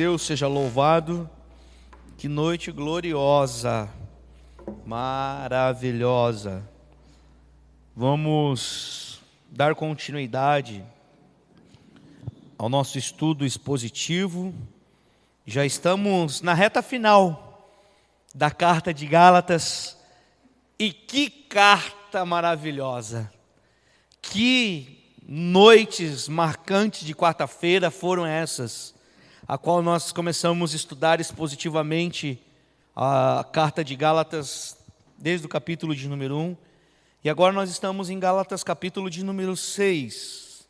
Deus seja louvado. Que noite gloriosa, maravilhosa. Vamos dar continuidade ao nosso estudo expositivo. Já estamos na reta final da carta de Gálatas. E que carta maravilhosa! Que noites marcantes de quarta-feira foram essas, a qual nós começamos a estudar expositivamente a carta de Gálatas desde o capítulo de número 1. E agora nós estamos em Gálatas capítulo de número 6.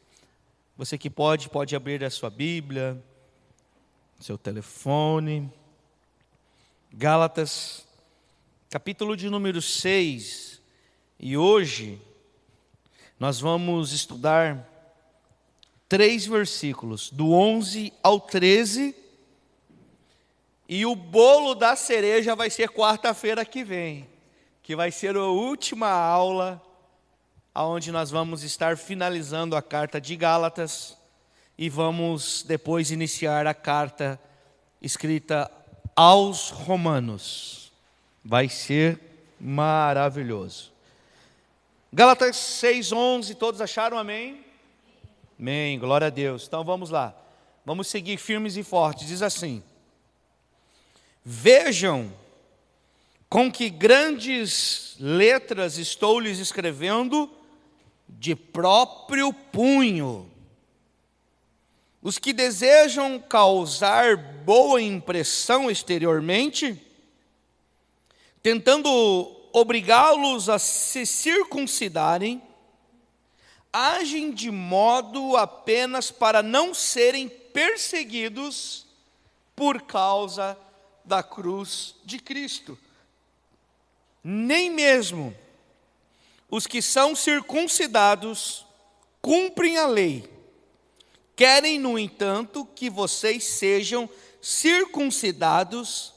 Você que pode abrir a sua Bíblia, seu telefone. Gálatas capítulo de número 6. E hoje nós vamos estudar 3 versículos, do 11 ao 13. E o bolo da cereja vai ser quarta-feira que vem, que vai ser a última aula, onde nós vamos estar finalizando a carta de Gálatas. E vamos depois iniciar a carta escrita aos Romanos. Vai ser maravilhoso. Gálatas 6:11, todos acharam amém? Amém, glória a Deus. Então vamos lá, vamos seguir firmes e fortes. Diz assim: vejam com que grandes letras estou lhes escrevendo de próprio punho. Os que desejam causar boa impressão exteriormente, tentando obrigá-los a se circuncidarem, agem de modo apenas para não serem perseguidos por causa da cruz de Cristo. Nem mesmo os que são circuncidados cumprem a lei. Querem, no entanto, que vocês sejam circuncidados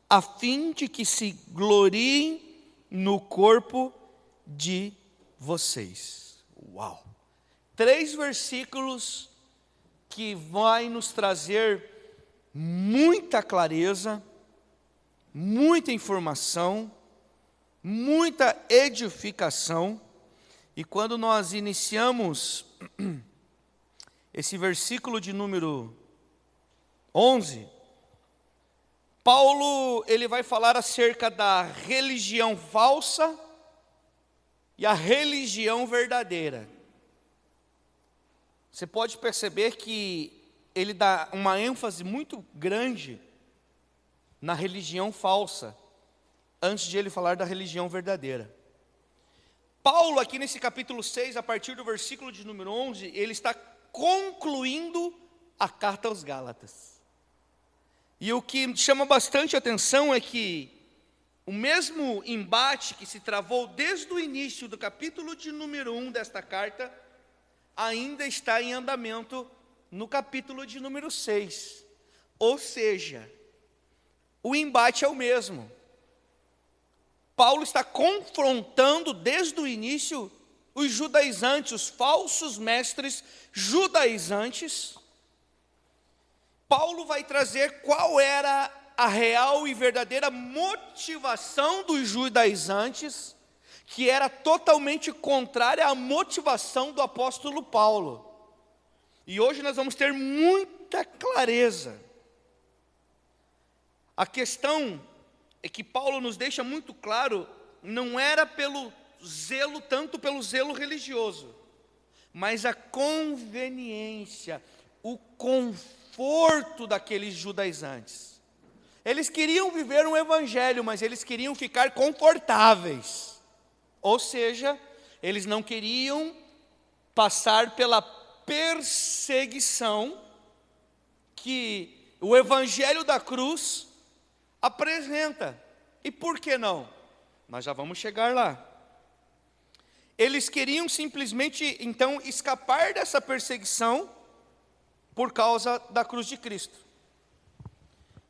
a fim de que se gloriem no corpo de vocês. Uau! 3 versículos que vai nos trazer muita clareza, muita informação, muita edificação. E quando nós iniciamos esse versículo de número 11, Paulo ele vai falar acerca da religião falsa e a religião verdadeira. Você pode perceber que ele dá uma ênfase muito grande na religião falsa, antes de ele falar da religião verdadeira. Paulo, aqui nesse capítulo 6, a partir do versículo de número 11, ele está concluindo a carta aos Gálatas. E o que chama bastante atenção é que o mesmo embate que se travou desde o início do capítulo de número 1 desta carta, ainda está em andamento no capítulo de número 6. Ou seja, o embate é o mesmo. Paulo está confrontando desde o início os judaizantes, os falsos mestres judaizantes. Paulo vai trazer qual era a real e verdadeira motivação dos judaizantes, que era totalmente contrária à motivação do apóstolo Paulo. E hoje nós vamos ter muita clareza. A questão é que Paulo nos deixa muito claro, não era pelo zelo, tanto pelo zelo religioso, mas a conveniência, o conforto daqueles judaizantes. Eles queriam viver um evangelho, mas eles queriam ficar confortáveis. Ou seja, eles não queriam passar pela perseguição que o evangelho da cruz apresenta. E por que não? Nós já vamos chegar lá. Eles queriam simplesmente, então, escapar dessa perseguição por causa da cruz de Cristo.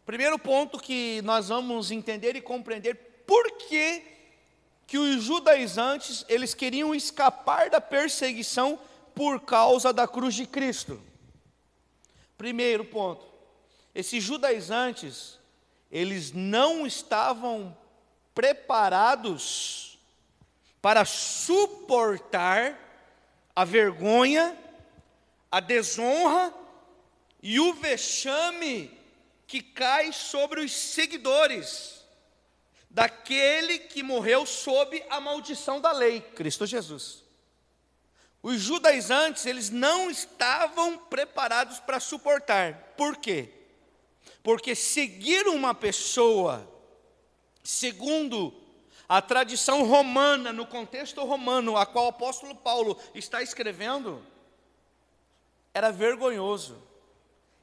Primeiro ponto que nós vamos entender e compreender por que os judaizantes, eles queriam escapar da perseguição por causa da cruz de Cristo. Primeiro ponto, Esses judaizantes, eles não estavam preparados para suportar a vergonha, a desonra e o vexame que cai sobre os seguidores daquele que morreu sob a maldição da lei, Cristo Jesus. Os judaizantes, eles não estavam preparados para suportar. Por quê? Porque seguir uma pessoa segundo a tradição romana, no contexto romano, a qual o apóstolo Paulo está escrevendo, era vergonhoso,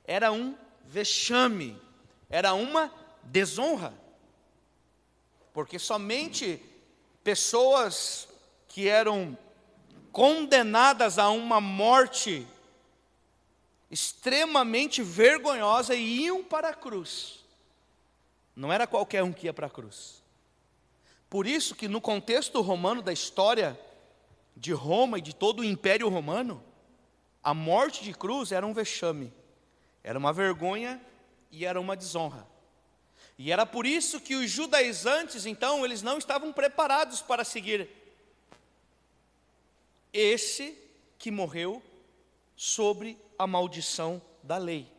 era um vexame, era uma desonra. Porque somente pessoas que eram condenadas a uma morte extremamente vergonhosa iam para a cruz. Não era qualquer um que ia para a cruz. Por isso que no contexto romano da história de Roma e de todo o Império Romano, a morte de cruz era um vexame, era uma vergonha e era uma desonra. E era por isso que os judaizantes, então, eles não estavam preparados para seguir esse que morreu sobre a maldição da lei.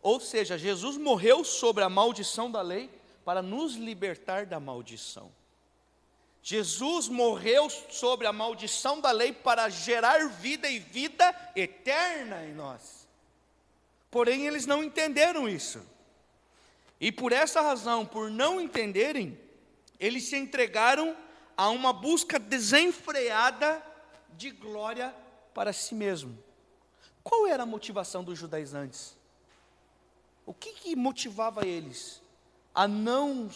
Ou seja, Jesus morreu sobre a maldição da lei para nos libertar da maldição. Jesus morreu sobre a maldição da lei para gerar vida e vida eterna em nós. Porém, eles não entenderam isso. E por essa razão, por não entenderem, eles se entregaram a uma busca desenfreada de glória para si mesmo. Qual era a motivação dos judaizantes? O que motivava eles a não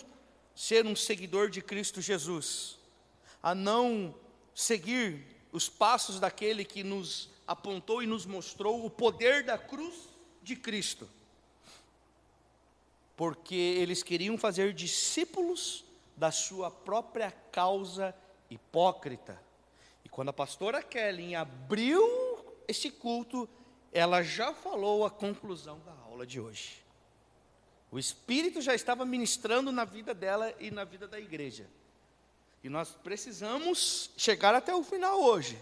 ser um seguidor de Cristo Jesus, a não seguir os passos daquele que nos apontou e nos mostrou o poder da cruz de Cristo? Porque eles queriam fazer discípulos da sua própria causa hipócrita. E quando a pastora Kelly abriu esse culto, ela já falou a conclusão da aula de hoje. O Espírito já estava ministrando na vida dela e na vida da igreja. E nós precisamos chegar até o final hoje,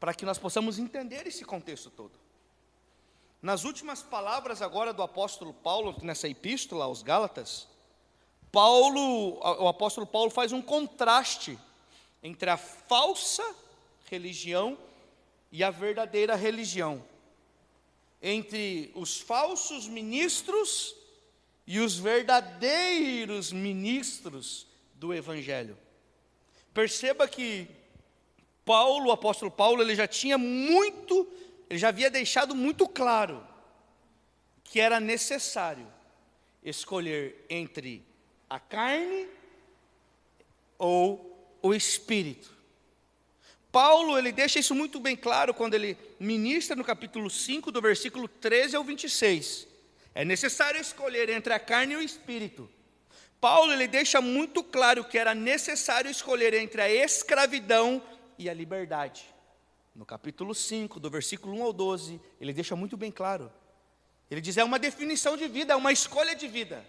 para que nós possamos entender esse contexto todo. Nas últimas palavras agora do apóstolo Paulo, nessa epístola aos Gálatas, o apóstolo Paulo faz um contraste entre a falsa religião e a verdadeira religião, entre os falsos ministros e os verdadeiros ministros do Evangelho. Perceba que o apóstolo Paulo, ele já havia deixado muito claro que era necessário escolher entre a carne ou o Espírito. Paulo, ele deixa isso muito bem claro quando ele ministra no capítulo 5, do versículo 13 ao 26. É necessário escolher entre a carne e o Espírito. Paulo, ele deixa muito claro que era necessário escolher entre a escravidão e a liberdade. No capítulo 5, do versículo 1 ao 12, ele deixa muito bem claro. Ele diz, é uma definição de vida, é uma escolha de vida.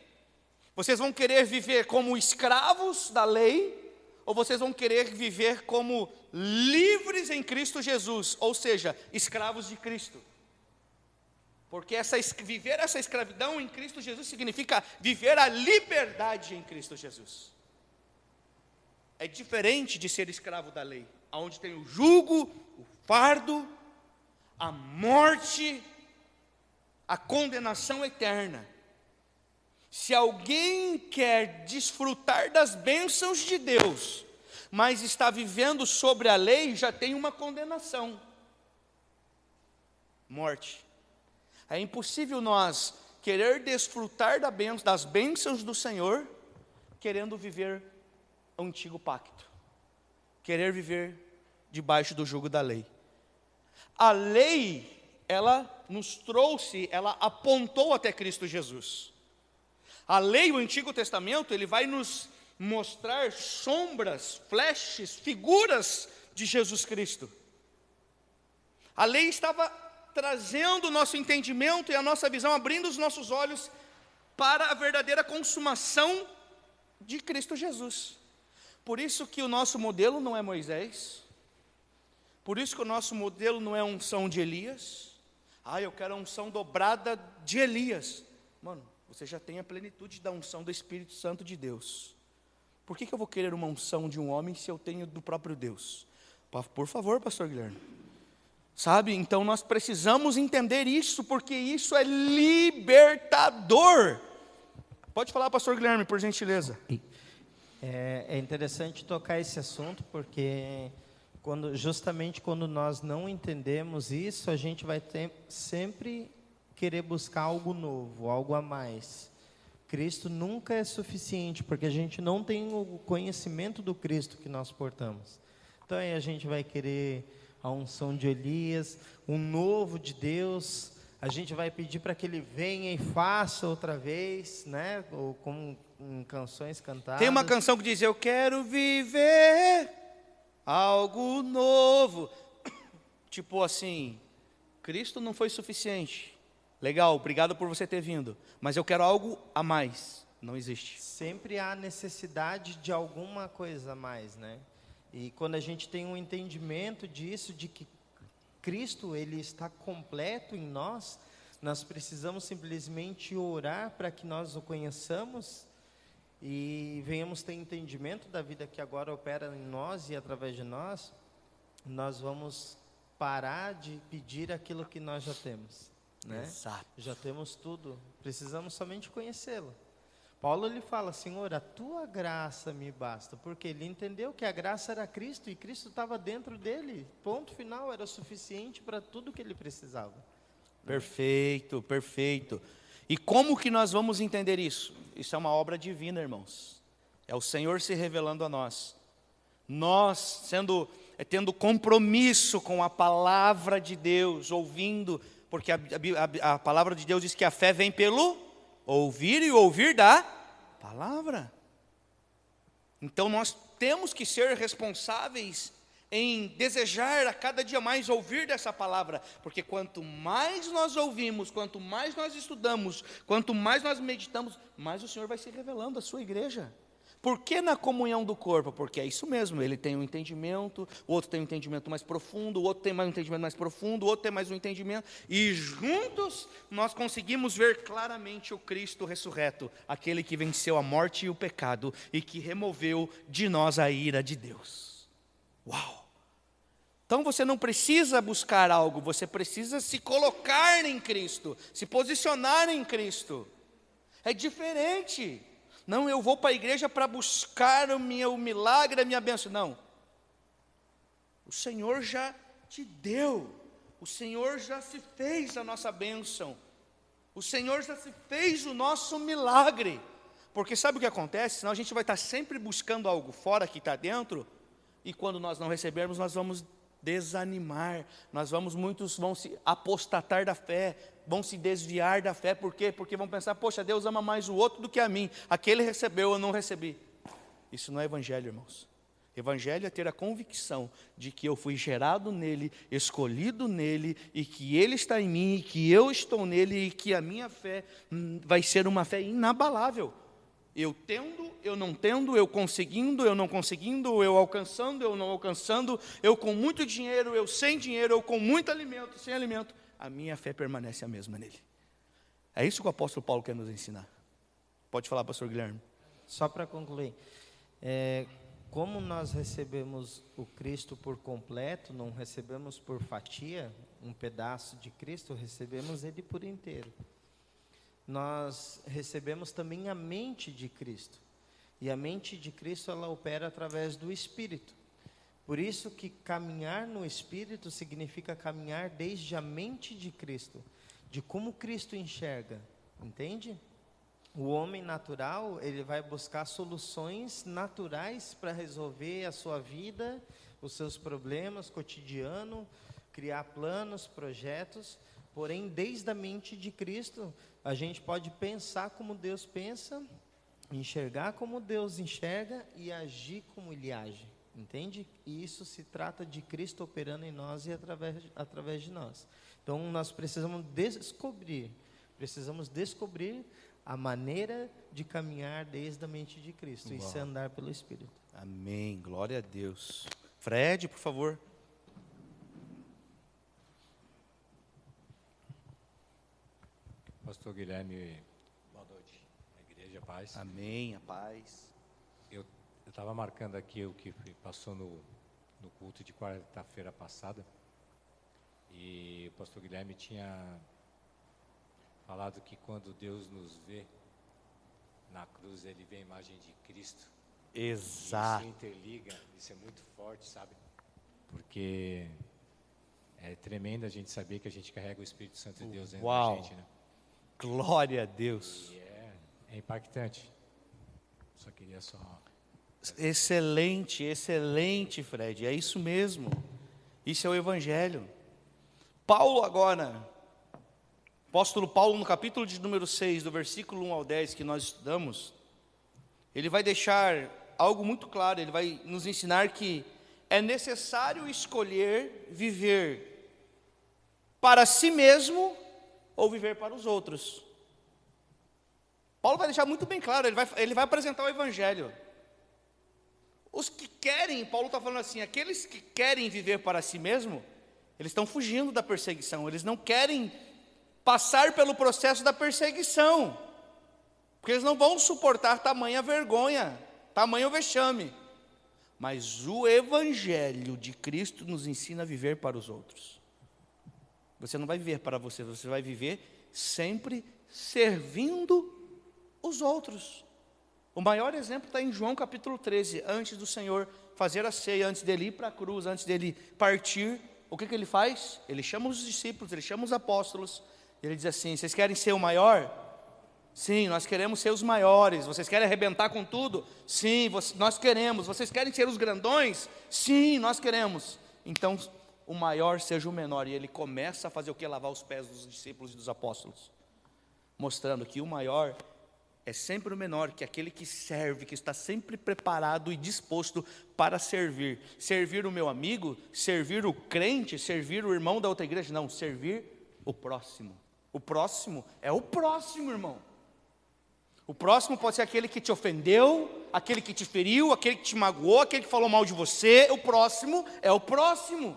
Vocês vão querer viver como escravos da lei, ou vocês vão querer viver como livres em Cristo Jesus, ou seja, escravos de Cristo. Porque viver essa escravidão em Cristo Jesus significa viver a liberdade em Cristo Jesus. É diferente de ser escravo da lei, onde tem o jugo, o fardo, a morte, a condenação eterna. Se alguém quer desfrutar das bênçãos de Deus, mas está vivendo sobre a lei, já tem uma condenação: morte. É impossível nós querer desfrutar das bênçãos do Senhor, querendo viver o antigo pacto, querer viver debaixo do jugo da lei. A lei, ela nos trouxe, ela apontou até Cristo Jesus. A lei, o Antigo Testamento, ele vai nos mostrar sombras, flashes, figuras de Jesus Cristo. A lei estava trazendo o nosso entendimento e a nossa visão, abrindo os nossos olhos para a verdadeira consumação de Cristo Jesus. Por isso que o nosso modelo não é Moisés, por isso que o nosso modelo não é a unção de Elias. Eu quero a unção dobrada de Elias. Mano, você já tem a plenitude da unção do Espírito Santo de Deus. Por que eu vou querer uma unção de um homem se eu tenho do próprio Deus? Por favor, pastor Guilherme. Sabe, então nós precisamos entender isso, porque isso é libertador. Pode falar, pastor Guilherme, por gentileza. É interessante tocar esse assunto, porque justamente quando nós não entendemos isso, a gente vai sempre querer buscar algo novo, algo a mais. Cristo nunca é suficiente, porque a gente não tem o conhecimento do Cristo que nós portamos. Então aí a gente vai querer a unção de Elias, um novo de Deus. A gente vai pedir para que Ele venha e faça outra vez, né? Ou como em canções cantadas. Tem uma canção que diz: eu quero viver algo novo. Tipo assim, Cristo não foi suficiente. Legal, obrigado por você ter vindo, mas eu quero algo a mais. Não existe. Sempre há necessidade de alguma coisa a mais, né? E quando a gente tem um entendimento disso, de que Cristo, Ele está completo em nós, nós precisamos simplesmente orar para que nós o conheçamos e venhamos ter entendimento da vida que agora opera em nós e através de nós. Nós vamos parar de pedir aquilo que nós já temos, né? Exato. Já temos tudo, precisamos somente conhecê-lo. Paulo, ele fala: Senhor, a tua graça me basta, porque ele entendeu que a graça era Cristo e Cristo estava dentro dele, ponto final, era suficiente para tudo que ele precisava. Perfeito, perfeito. E como que nós vamos entender isso? Isso é uma obra divina, irmãos. É o Senhor se revelando a nós. Nós tendo compromisso com a palavra de Deus, ouvindo, porque a palavra de Deus diz que a fé vem pelo ouvir e ouvir da palavra. Então nós temos que ser responsáveis em desejar a cada dia mais ouvir dessa palavra, porque quanto mais nós ouvimos, quanto mais nós estudamos, quanto mais nós meditamos, mais o Senhor vai se revelando à sua igreja. Por que na comunhão do corpo? Porque é isso mesmo, ele tem um entendimento, o outro tem um entendimento mais profundo, o outro tem mais um entendimento mais profundo, o outro tem mais um entendimento, e juntos nós conseguimos ver claramente o Cristo ressurreto, aquele que venceu a morte e o pecado, e que removeu de nós a ira de Deus. Uau! Então você não precisa buscar algo, você precisa se colocar em Cristo, se posicionar em Cristo. É diferente. Não, eu vou para a igreja para buscar o meu milagre, a minha bênção. Não. O Senhor já te deu. O Senhor já se fez a nossa bênção. O Senhor já se fez o nosso milagre. Porque sabe o que acontece? Senão a gente vai estar sempre buscando algo fora que está dentro. E quando nós não recebermos, nós vamos desanimar. Muitos vão se apostatar da fé, vão se desviar da fé. Por quê? Porque vão pensar: poxa, Deus ama mais o outro do que a mim. Aquele recebeu, eu não recebi. Isso não é evangelho, irmãos. Evangelho é ter a convicção de que eu fui gerado nele, escolhido nele, e que ele está em mim, e que eu estou nele, e que a minha fé vai ser uma fé inabalável. Eu tendo, eu não tendo, eu conseguindo, eu não conseguindo, eu alcançando, eu não alcançando, eu com muito dinheiro, eu sem dinheiro, eu com muito alimento, sem alimento, a minha fé permanece a mesma nele. É isso que o apóstolo Paulo quer nos ensinar. Pode falar, pastor Guilherme. Só para concluir, como nós recebemos o Cristo por completo, não recebemos por fatia, um pedaço de Cristo, recebemos Ele por inteiro. Nós recebemos também a mente de Cristo. E a mente de Cristo, ela opera através do Espírito. Por isso que caminhar no Espírito significa caminhar desde a mente de Cristo, de como Cristo enxerga, entende? O homem natural, ele vai buscar soluções naturais para resolver a sua vida, os seus problemas cotidianos, criar planos, projetos. Porém, desde a mente de Cristo, a gente pode pensar como Deus pensa, enxergar como Deus enxerga e agir como Ele age. entende? E isso se trata de Cristo operando em nós e através de nós. Então, nós precisamos descobrir a maneira de caminhar desde a mente de Cristo. Uau. Isso é andar pelo Espírito. Amém, glória a Deus. Fred, por favor. Pastor Guilherme, boa noite. A igreja, paz. Amém, a paz. Eu estava marcando aqui o que passou no culto de quarta-feira passada. E o pastor Guilherme tinha falado que quando Deus nos vê na cruz, Ele vê a imagem de Cristo. Exato. Isso interliga, isso é muito forte, sabe? Porque é tremendo a gente saber que a gente carrega o Espírito Santo de Deus dentro Uau. da gente, né? Glória a Deus. E é impactante. Só queria só... Excelente, excelente, Fred. É isso mesmo. Isso é o Evangelho. Paulo agora, apóstolo Paulo, no capítulo de número 6, do versículo 1 ao 10, que nós estudamos, ele vai deixar algo muito claro. Ele vai nos ensinar que é necessário escolher viver para si mesmo ou viver para os outros. Paulo vai deixar muito bem claro, ele vai apresentar o Evangelho. Os que querem, Paulo está falando assim, aqueles que querem viver para si mesmo, eles estão fugindo da perseguição, eles não querem passar pelo processo da perseguição, porque eles não vão suportar tamanha vergonha, tamanho vexame. Mas o Evangelho de Cristo nos ensina a viver para os outros. Você não vai viver para você, você vai viver sempre servindo os outros. O maior exemplo está em João capítulo 13, antes do Senhor fazer a ceia, antes dele ir para a cruz, antes dele partir, o que ele faz? Ele chama os discípulos, ele chama os apóstolos, ele diz assim: vocês querem ser o maior? Sim, nós queremos ser os maiores. Vocês querem arrebentar com tudo? Sim, nós queremos. Vocês querem ser os grandões? Sim, nós queremos. Então, o maior seja o menor. E ele começa a fazer o que? Lavar os pés dos discípulos e dos apóstolos, mostrando que o maior é sempre o menor, que é aquele que serve, que está sempre preparado e disposto para servir. Servir o meu amigo, servir o crente, servir o irmão da outra igreja. Não, servir o próximo. O próximo é o próximo, irmão. O próximo pode ser aquele que te ofendeu, aquele que te feriu, aquele que te magoou, aquele que falou mal de você. O próximo é o próximo.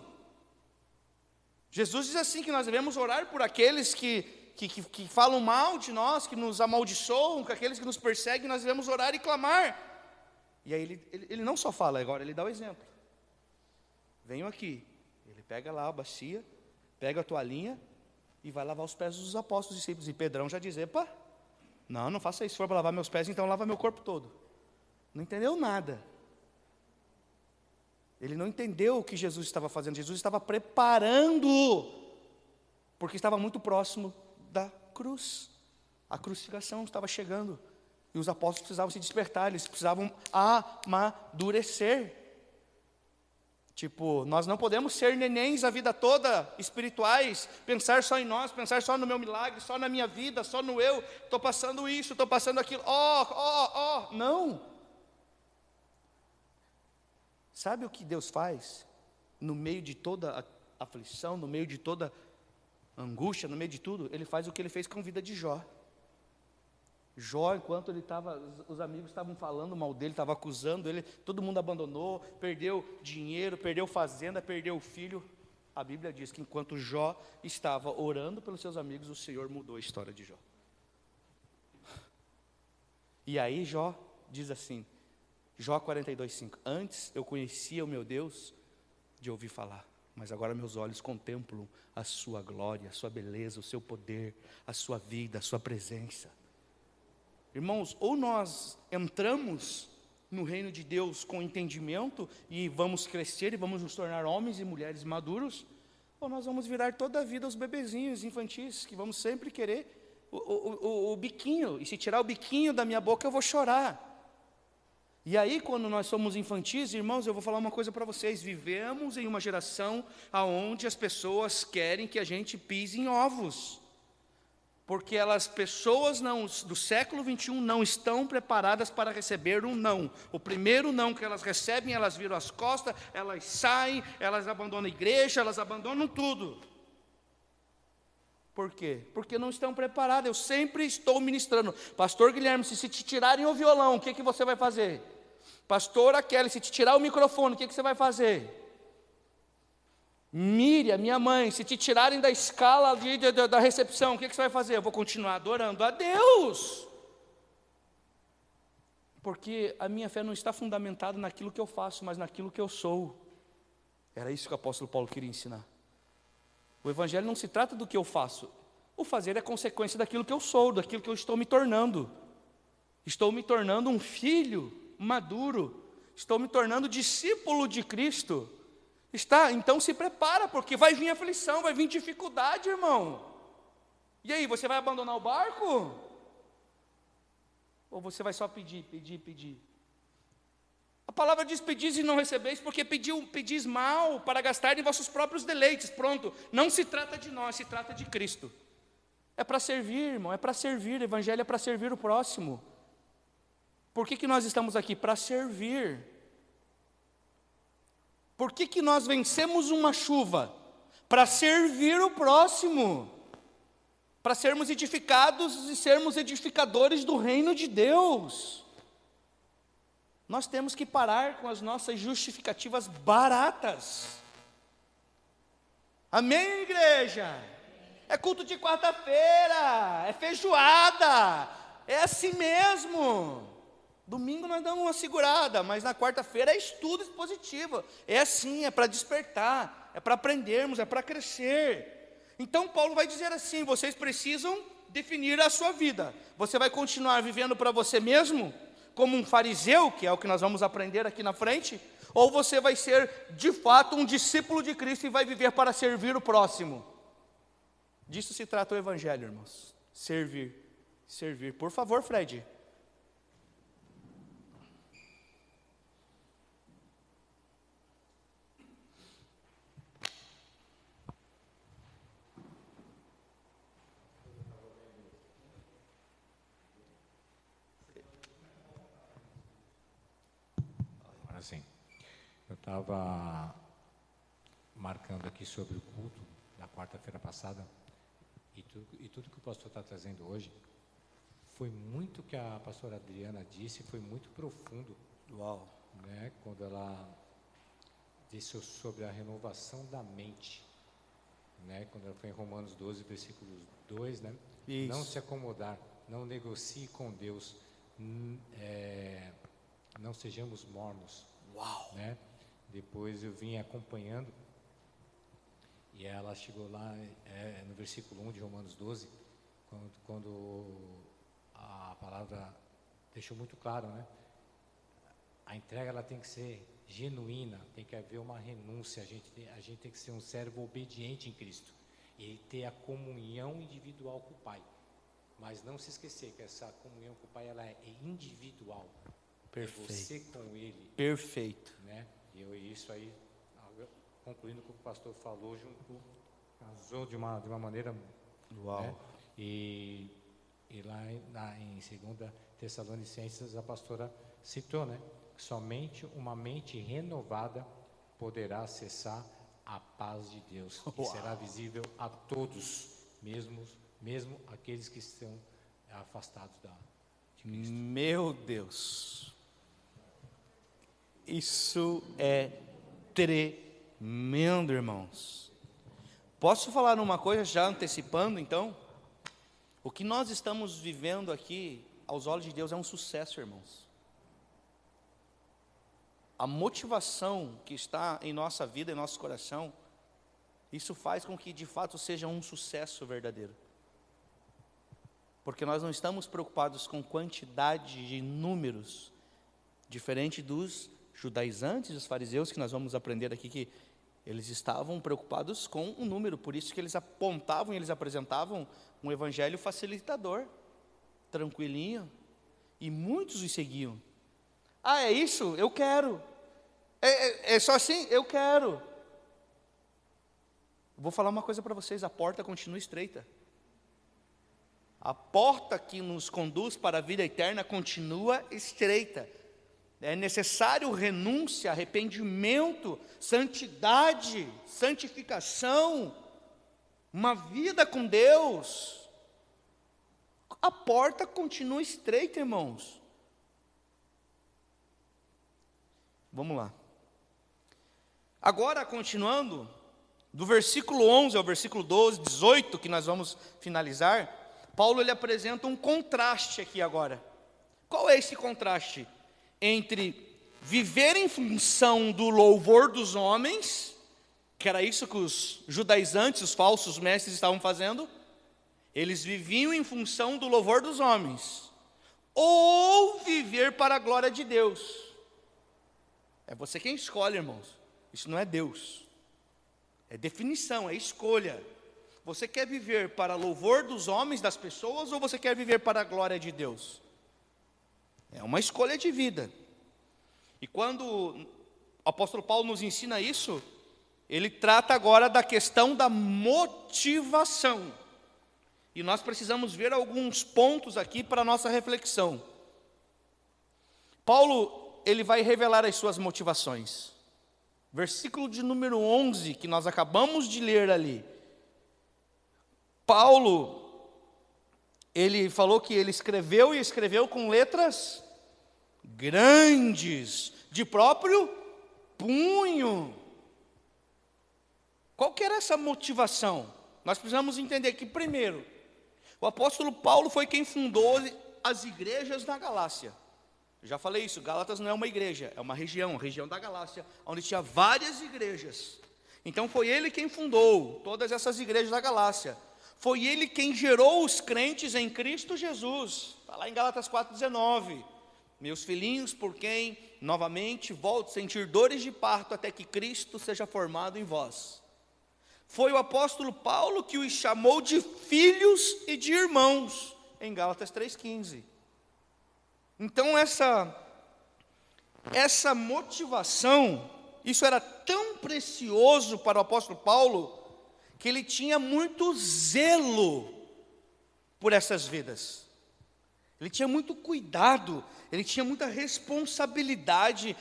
Jesus diz assim que nós devemos orar por aqueles que falam mal de nós, que nos amaldiçoam, com aqueles que nos perseguem. Nós devemos orar e clamar. E aí ele não só fala agora, ele dá o exemplo. Venham aqui. Ele pega lá a bacia, pega a toalhinha e vai lavar os pés dos apóstolos e discípulos. E Pedrão já diz: epa, não faça isso. Se for para lavar meus pés, então lava meu corpo todo. Não entendeu nada. Ele não entendeu o que Jesus estava fazendo. Jesus estava preparando, porque estava muito próximo da cruz. A crucificação estava chegando. E os apóstolos precisavam se despertar, eles precisavam amadurecer. Tipo, nós não podemos ser nenéns a vida toda, espirituais, pensar só em nós, pensar só no meu milagre, só na minha vida, só no eu. Estou passando isso, estou passando aquilo. Não. Sabe o que Deus faz? No meio de toda a aflição, no meio de toda angústia, no meio de tudo, Ele faz o que Ele fez com a vida de Jó. Jó, enquanto ele estava, os amigos estavam falando mal dele, estavam acusando ele, todo mundo abandonou, perdeu dinheiro, perdeu fazenda, perdeu o filho. A Bíblia diz que enquanto Jó estava orando pelos seus amigos, o Senhor mudou a história de Jó. E aí Jó diz assim, Jó 42:5, antes eu conhecia o meu Deus de ouvir falar, mas agora meus olhos contemplam a sua glória, a sua beleza, o seu poder, a sua vida, a sua presença. Irmãos, ou nós entramos no reino de Deus com entendimento e vamos crescer e vamos nos tornar homens e mulheres maduros, ou nós vamos virar toda a vida os bebezinhos infantis, que vamos sempre querer o biquinho, e se tirar o biquinho da minha boca eu vou chorar. E aí, quando nós somos infantis, irmãos, eu vou falar uma coisa para vocês: vivemos em uma geração onde as pessoas querem que a gente pise em ovos. Porque pessoas do século 21 não estão preparadas para receber um não. O primeiro não que elas recebem, elas viram as costas, elas saem, elas abandonam a igreja, elas abandonam tudo. Por quê? Porque não estão preparadas. Eu sempre estou ministrando. Pastor Guilherme, se te tirarem o violão, o que você vai fazer? Pastora Kelly, se te tirar o microfone, o que você vai fazer? Miriam, minha mãe, se te tirarem da escala da recepção, o que você vai fazer? Eu vou continuar adorando a Deus. Porque a minha fé não está fundamentada naquilo que eu faço, mas naquilo que eu sou. Era isso que o apóstolo Paulo queria ensinar. O evangelho não se trata do que eu faço. O fazer é consequência daquilo que eu sou, daquilo que eu estou me tornando. Estou me tornando um filho maduro. Estou me tornando discípulo de Cristo. Então se prepara, porque vai vir aflição, vai vir dificuldade, irmão. E aí, você vai abandonar o barco? Ou você vai só pedir? A palavra diz: pedis e não recebeis, porque pedis mal, para gastar em vossos próprios deleites. Pronto, não se trata de nós, se trata de Cristo. É para servir, irmão, é para servir. O evangelho é para servir o próximo. Por que nós estamos aqui? Para servir. Por que nós vencemos uma chuva? Para servir o próximo. Para sermos edificados e sermos edificadores do reino de Deus. Nós temos que parar com as nossas justificativas baratas. Amém, igreja? É culto de quarta-feira, é feijoada, é assim mesmo. Domingo nós damos uma segurada, mas na quarta-feira é estudo expositivo. É assim, é para despertar, é para aprendermos, é para crescer. Então Paulo vai dizer assim: vocês precisam definir a sua vida. Você vai continuar vivendo para você mesmo, como um fariseu, que é o que nós vamos aprender aqui na frente, ou você vai ser de fato um discípulo de Cristo e vai viver para servir o próximo. Disso se trata o evangelho, irmãos. Servir. Por favor, Fred. Assim, eu estava marcando aqui sobre o culto da quarta-feira passada, e tudo que o pastor está trazendo hoje foi muito que a pastora Adriana disse, foi muito profundo. Uau! Né, quando ela disse sobre a renovação da mente, né, quando ela foi em Romanos 12, versículo 2, né? Isso. Não se acomodar, não negocie com Deus, não sejamos mornos. Uau! Né? Depois eu vim acompanhando, e ela chegou lá no versículo 1 de Romanos 12, quando a palavra deixou muito claro, né? A entrega ela tem que ser genuína, tem que haver uma renúncia, a gente tem que ser um servo obediente em Cristo, e ter a comunhão individual com o Pai. Mas não se esquecer que essa comunhão com o Pai ela é individual. Perfeito. É você com Ele. Perfeito. Né? E isso aí, concluindo o que o pastor falou, casou de uma maneira. Uau! Né? E lá em 2 Tessalonicenses a pastora citou, né? Somente uma mente renovada poderá acessar a paz de Deus, que será visível a todos, mesmo aqueles que estão afastados de Cristo. Meu Deus! Isso é tremendo, irmãos. Posso falar uma coisa já antecipando, então? O que nós estamos vivendo aqui, aos olhos de Deus, é um sucesso, irmãos. A motivação que está em nossa vida, em nosso coração, isso faz com que de fato seja um sucesso verdadeiro. Porque nós não estamos preocupados com quantidade de números, diferente dos judaizantes, os fariseus, que nós vamos aprender aqui, que eles estavam preocupados com o número, por isso que eles apontavam e eles apresentavam um evangelho facilitador, tranquilinho, e muitos os seguiam. Ah, é isso? Eu quero. É só assim? Eu quero. Vou falar uma coisa para vocês, a porta continua estreita. A porta que nos conduz para a vida eterna continua estreita. É necessário renúncia, arrependimento, santidade, santificação, uma vida com Deus. A porta continua estreita, irmãos. Vamos lá. Agora, continuando, do versículo 11 ao versículo 12, 18, que nós vamos finalizar, Paulo ele apresenta um contraste aqui agora. Qual é esse contraste? Entre viver em função do louvor dos homens, que era isso que os judaizantes, os falsos mestres estavam fazendo, eles viviam em função do louvor dos homens, ou viver para a glória de Deus. É você quem escolhe, irmãos. Isso não é Deus. É definição, é escolha. Você quer viver para louvor dos homens, das pessoas, ou você quer viver para a glória de Deus? É uma escolha de vida. E quando o apóstolo Paulo nos ensina isso, ele trata agora da questão da motivação. E nós precisamos ver alguns pontos aqui para a nossa reflexão. Paulo, ele vai revelar as suas motivações. Versículo de número 11, que nós acabamos de ler ali. Paulo, ele falou que ele escreveu e escreveu com letras grandes, de próprio punho. Qual que era essa motivação? Nós precisamos entender que, primeiro, o apóstolo Paulo foi quem fundou as igrejas na Galácia. Eu já falei isso, Gálatas não é uma igreja, é uma região, a região da Galácia, onde tinha várias igrejas. Então foi ele quem fundou todas essas igrejas da Galácia. Foi ele quem gerou os crentes em Cristo Jesus. Está lá em Gálatas 4,19. Meus filhinhos, por quem, novamente, volto a sentir dores de parto, até que Cristo seja formado em vós. Foi o apóstolo Paulo que os chamou de filhos e de irmãos, em Gálatas 3,15. Então essa motivação, isso era tão precioso para o apóstolo Paulo, que ele tinha muito zelo por essas vidas. Ele tinha muito cuidado, ele tinha muita responsabilidade,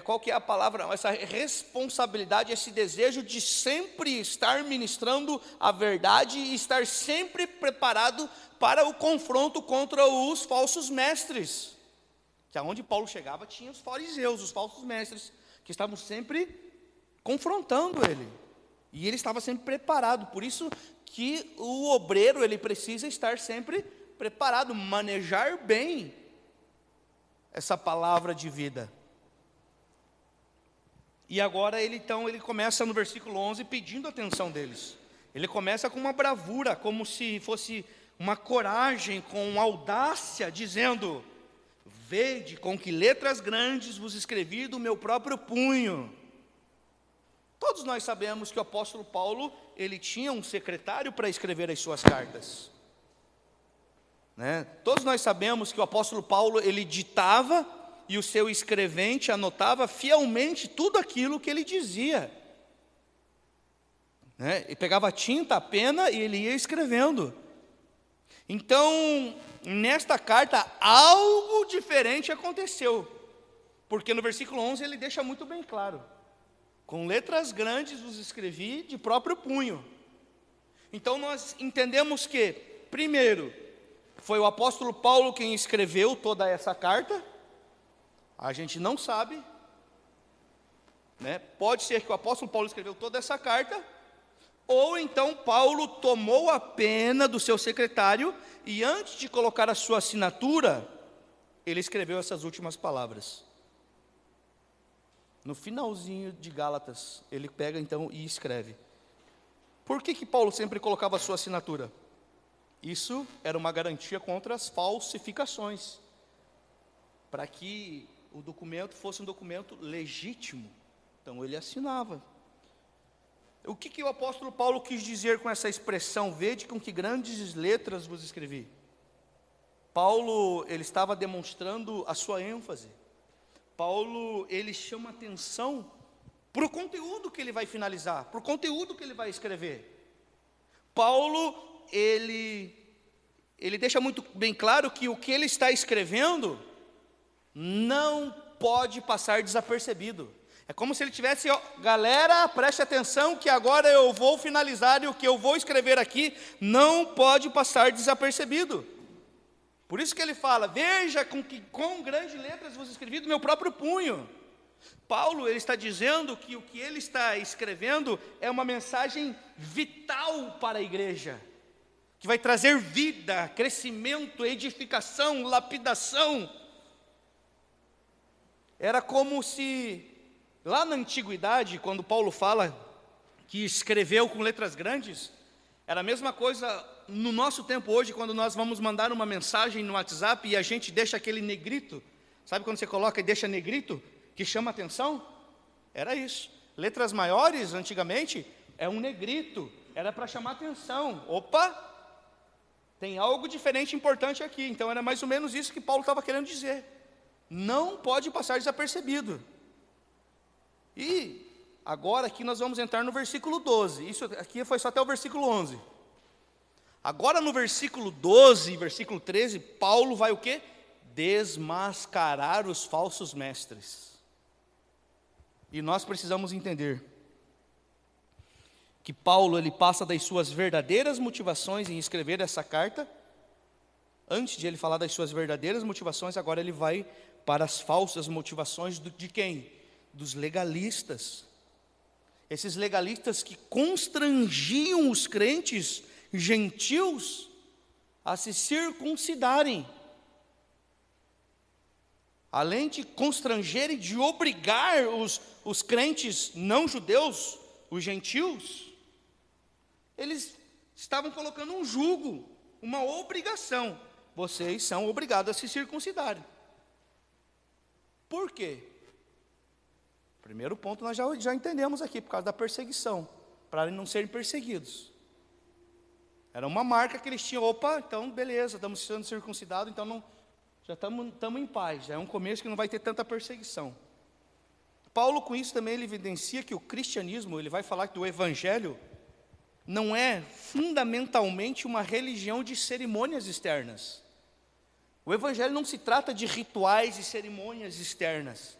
qual que é a palavra? Essa responsabilidade, esse desejo de sempre estar ministrando a verdade e estar sempre preparado para o confronto contra os falsos mestres. Que aonde Paulo chegava tinha os fariseus, os falsos mestres, que estavam sempre confrontando ele. E ele estava sempre preparado. Por isso que o obreiro, ele precisa estar sempre preparado, manejar bem essa palavra de vida. E agora ele começa no versículo 11 pedindo a atenção deles. Ele começa com uma bravura, como se fosse uma coragem, com audácia, dizendo: vede com que letras grandes vos escrevi do meu próprio punho. Todos nós sabemos que o apóstolo Paulo, ele tinha um secretário para escrever as suas cartas. Todos nós sabemos que o apóstolo Paulo, ele ditava, e o seu escrevente anotava fielmente tudo aquilo que ele dizia. Ele pegava a tinta, a pena, e ele ia escrevendo. Então, nesta carta, algo diferente aconteceu. Porque no versículo 11 ele deixa muito bem claro: com letras grandes vos escrevi de próprio punho. Então nós entendemos que, primeiro, foi o apóstolo Paulo quem escreveu toda essa carta. A gente não sabe, Pode ser que o apóstolo Paulo escreveu toda essa carta, ou então Paulo tomou a pena do seu secretário e antes de colocar a sua assinatura, ele escreveu essas últimas palavras. No finalzinho de Gálatas, ele pega então e escreve. Por que Paulo sempre colocava a sua assinatura? Isso era uma garantia contra as falsificações, para que o documento fosse um documento legítimo. Então ele assinava. O que o apóstolo Paulo quis dizer com essa expressão: vede com que grandes letras vos escrevi? Paulo, ele estava demonstrando a sua ênfase. Paulo, ele chama atenção para o conteúdo que ele vai finalizar, para o conteúdo que ele vai escrever. Paulo, ele deixa muito bem claro que o que ele está escrevendo não pode passar desapercebido. É como se ele tivesse, ó, galera, preste atenção que agora eu vou finalizar e o que eu vou escrever aqui não pode passar desapercebido. Por isso que ele fala, veja com grandes letras vos escrevi do meu próprio punho. Paulo, ele está dizendo que o que ele está escrevendo é uma mensagem vital para a igreja, que vai trazer vida, crescimento, edificação, lapidação. Era como se, lá na antiguidade, quando Paulo fala que escreveu com letras grandes, era a mesma coisa no nosso tempo hoje, quando nós vamos mandar uma mensagem no WhatsApp e a gente deixa aquele negrito, sabe quando você coloca e deixa negrito, que chama atenção? Era isso. Letras maiores, antigamente, é um negrito, era para chamar atenção. Opa, tem algo diferente, importante aqui. Então era mais ou menos isso que Paulo estava querendo dizer. Não pode passar desapercebido. E agora aqui nós vamos entrar no versículo 12. Isso aqui foi só até o versículo 11. Agora no versículo 12, versículo 13, Paulo vai o quê? Desmascarar os falsos mestres. E nós precisamos entender que Paulo, ele passa das suas verdadeiras motivações em escrever essa carta. Antes de ele falar das suas verdadeiras motivações, agora ele vai para as falsas motivações de quem? Dos legalistas. Esses legalistas que constrangiam os crentes gentios a se circuncidarem. Além de constranger e de obrigar os crentes não judeus, os gentios, eles estavam colocando um jugo, uma obrigação. Vocês são obrigados a se circuncidarem. Por quê? Primeiro ponto nós já entendemos aqui, por causa da perseguição, para não serem perseguidos. Era uma marca que eles tinham, opa, então beleza, estamos sendo circuncidados, então não, já estamos em paz, já é um começo que não vai ter tanta perseguição. Paulo com isso também ele evidencia que o cristianismo, ele vai falar que o evangelho não é fundamentalmente uma religião de cerimônias externas. O evangelho não se trata de rituais e cerimônias externas,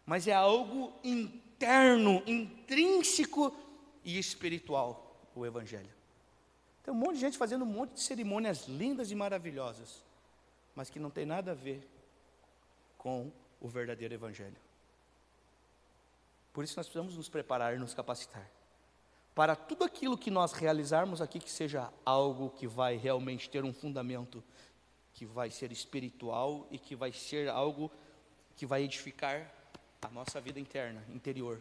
mas é algo interno, intrínseco e espiritual, o evangelho. Tem um monte de gente fazendo um monte de cerimônias lindas e maravilhosas, mas que não tem nada a ver com o verdadeiro evangelho. Por isso nós precisamos nos preparar e nos capacitar, para tudo aquilo que nós realizarmos aqui, que seja algo que vai realmente ter um fundamento, que vai ser espiritual e que vai ser algo que vai edificar a nossa vida interna, interior.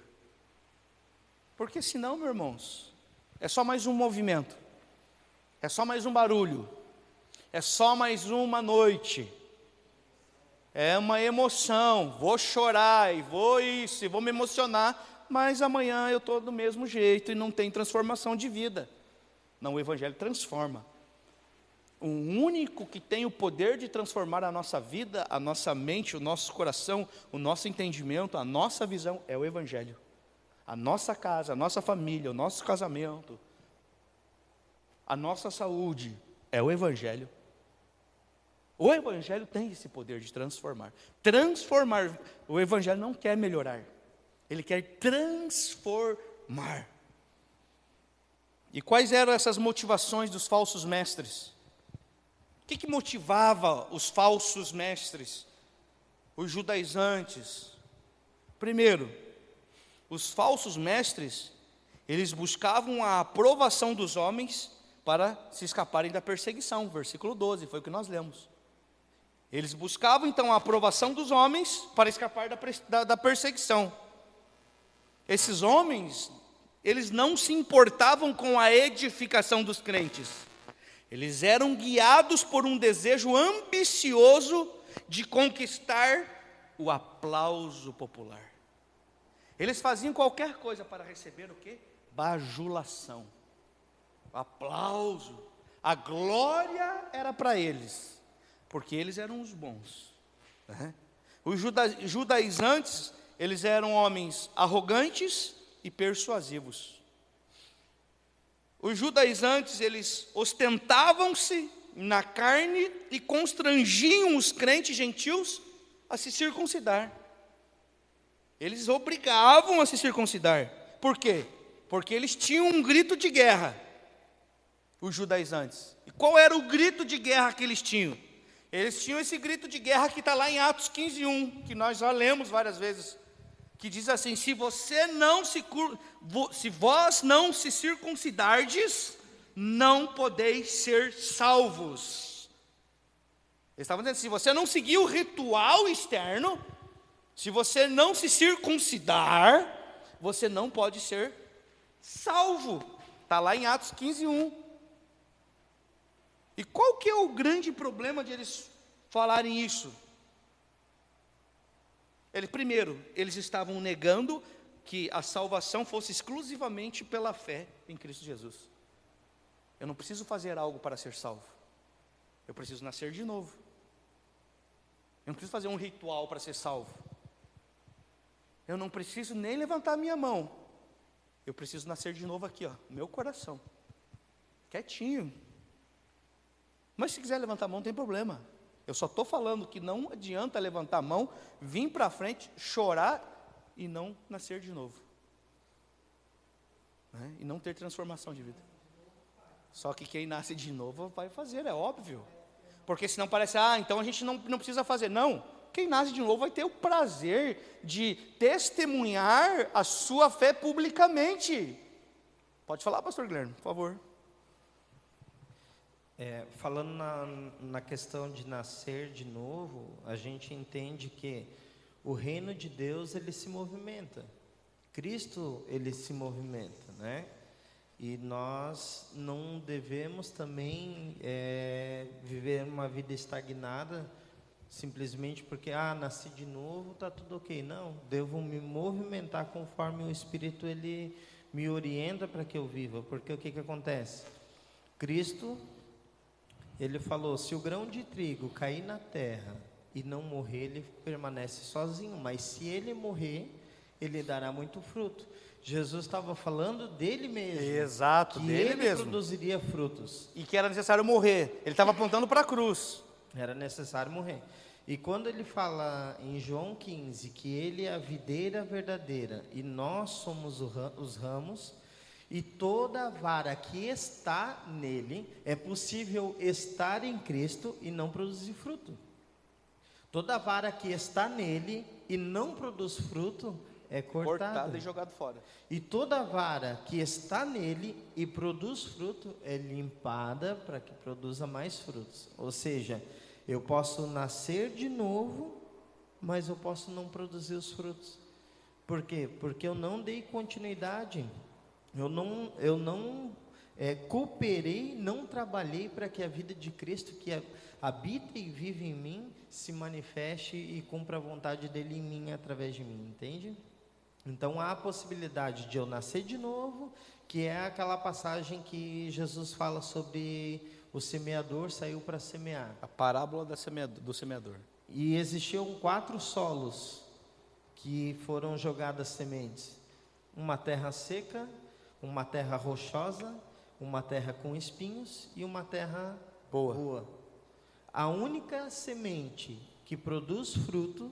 Porque senão, meus irmãos, é só mais um movimento, é só mais um barulho, é só mais uma noite, é uma emoção, vou chorar e vou isso, e vou me emocionar, mas amanhã eu estou do mesmo jeito e não tem transformação de vida. Não, o evangelho transforma. O único que tem o poder de transformar a nossa vida, a nossa mente, o nosso coração, o nosso entendimento, a nossa visão, é o evangelho. A nossa casa, a nossa família, o nosso casamento, a nossa saúde, é o evangelho. O evangelho tem esse poder de transformar. Transformar. O evangelho não quer melhorar, ele quer transformar. E quais eram essas motivações dos falsos mestres? O que motivava os falsos mestres, os judaizantes? Primeiro, os falsos mestres, eles buscavam a aprovação dos homens para se escaparem da perseguição. Versículo 12, foi o que nós lemos. Eles buscavam então a aprovação dos homens para escapar da perseguição. Esses homens, eles não se importavam com a edificação dos crentes. Eles eram guiados por um desejo ambicioso de conquistar o aplauso popular. Eles faziam qualquer coisa para receber o quê? Bajulação, aplauso. A glória era para eles, porque eles eram os bons, né? Os judaizantes, eles eram homens arrogantes e persuasivos. Os judaizantes, eles ostentavam-se na carne e constrangiam os crentes gentios a se circuncidar. Eles obrigavam a se circuncidar. Por quê? Porque eles tinham um grito de guerra, os judaizantes. E qual era o grito de guerra que eles tinham? Eles tinham esse grito de guerra que está lá em Atos 15:1, que nós já lemos várias vezes, que diz assim: se vós não se circuncidardes, não podeis ser salvos. Eles estavam dizendo: se você não seguir o ritual externo, se você não se circuncidar, você não pode ser salvo. Está lá em Atos 15:1. E qual que é o grande problema de eles falarem isso? Primeiro, eles estavam negando que a salvação fosse exclusivamente pela fé em Cristo Jesus. Eu não preciso fazer algo para ser salvo. Eu preciso nascer de novo. Eu não preciso fazer um ritual para ser salvo. Eu não preciso nem levantar a minha mão. Eu preciso nascer de novo aqui, ó, no meu coração. Quietinho. Mas se quiser levantar a mão, não tem problema. Eu só estou falando que não adianta levantar a mão, vir para frente, chorar e não nascer de novo. Né? E não ter transformação de vida. Só que quem nasce de novo vai fazer, é óbvio. Porque senão parece, então a gente não precisa fazer. Não, quem nasce de novo vai ter o prazer de testemunhar a sua fé publicamente. Pode falar, pastor Guilherme, por favor. Falando na questão de nascer de novo, a gente entende que o reino de Deus, ele se movimenta. Cristo, ele se movimenta, né? E nós não devemos também viver uma vida estagnada, simplesmente porque, nasci de novo, está tudo ok. Não, devo me movimentar conforme o Espírito, ele me orienta para que eu viva. Porque o que acontece? Cristo, ele falou: se o grão de trigo cair na terra e não morrer, ele permanece sozinho, mas se ele morrer, ele dará muito fruto. Jesus estava falando dele mesmo. Exato, que dele ele mesmo. produziria frutos. E que era necessário morrer. Ele estava apontando para a cruz. Era necessário morrer. E quando ele fala em João 15, que ele é a videira verdadeira e nós somos os ramos, e toda vara que está nele, é possível estar em Cristo e não produzir fruto. Toda vara que está nele e não produz fruto, é cortada E jogado fora. E toda vara que está nele e produz fruto, é limpada para que produza mais frutos. Ou seja, eu posso nascer de novo, mas eu posso não produzir os frutos. Por quê? Porque eu não dei continuidade. Eu não cooperei, não trabalhei para que a vida de Cristo, que habita e vive em mim, se manifeste e cumpra a vontade dele em mim, através de mim, entende? Então há a possibilidade de eu nascer de novo, que é aquela passagem que Jesus fala sobre o semeador saiu para semear. A parábola do semeador. E existiam 4 solos que foram jogadas sementes. Uma terra seca, uma terra rochosa, uma terra com espinhos e uma terra boa. A única semente que produz fruto,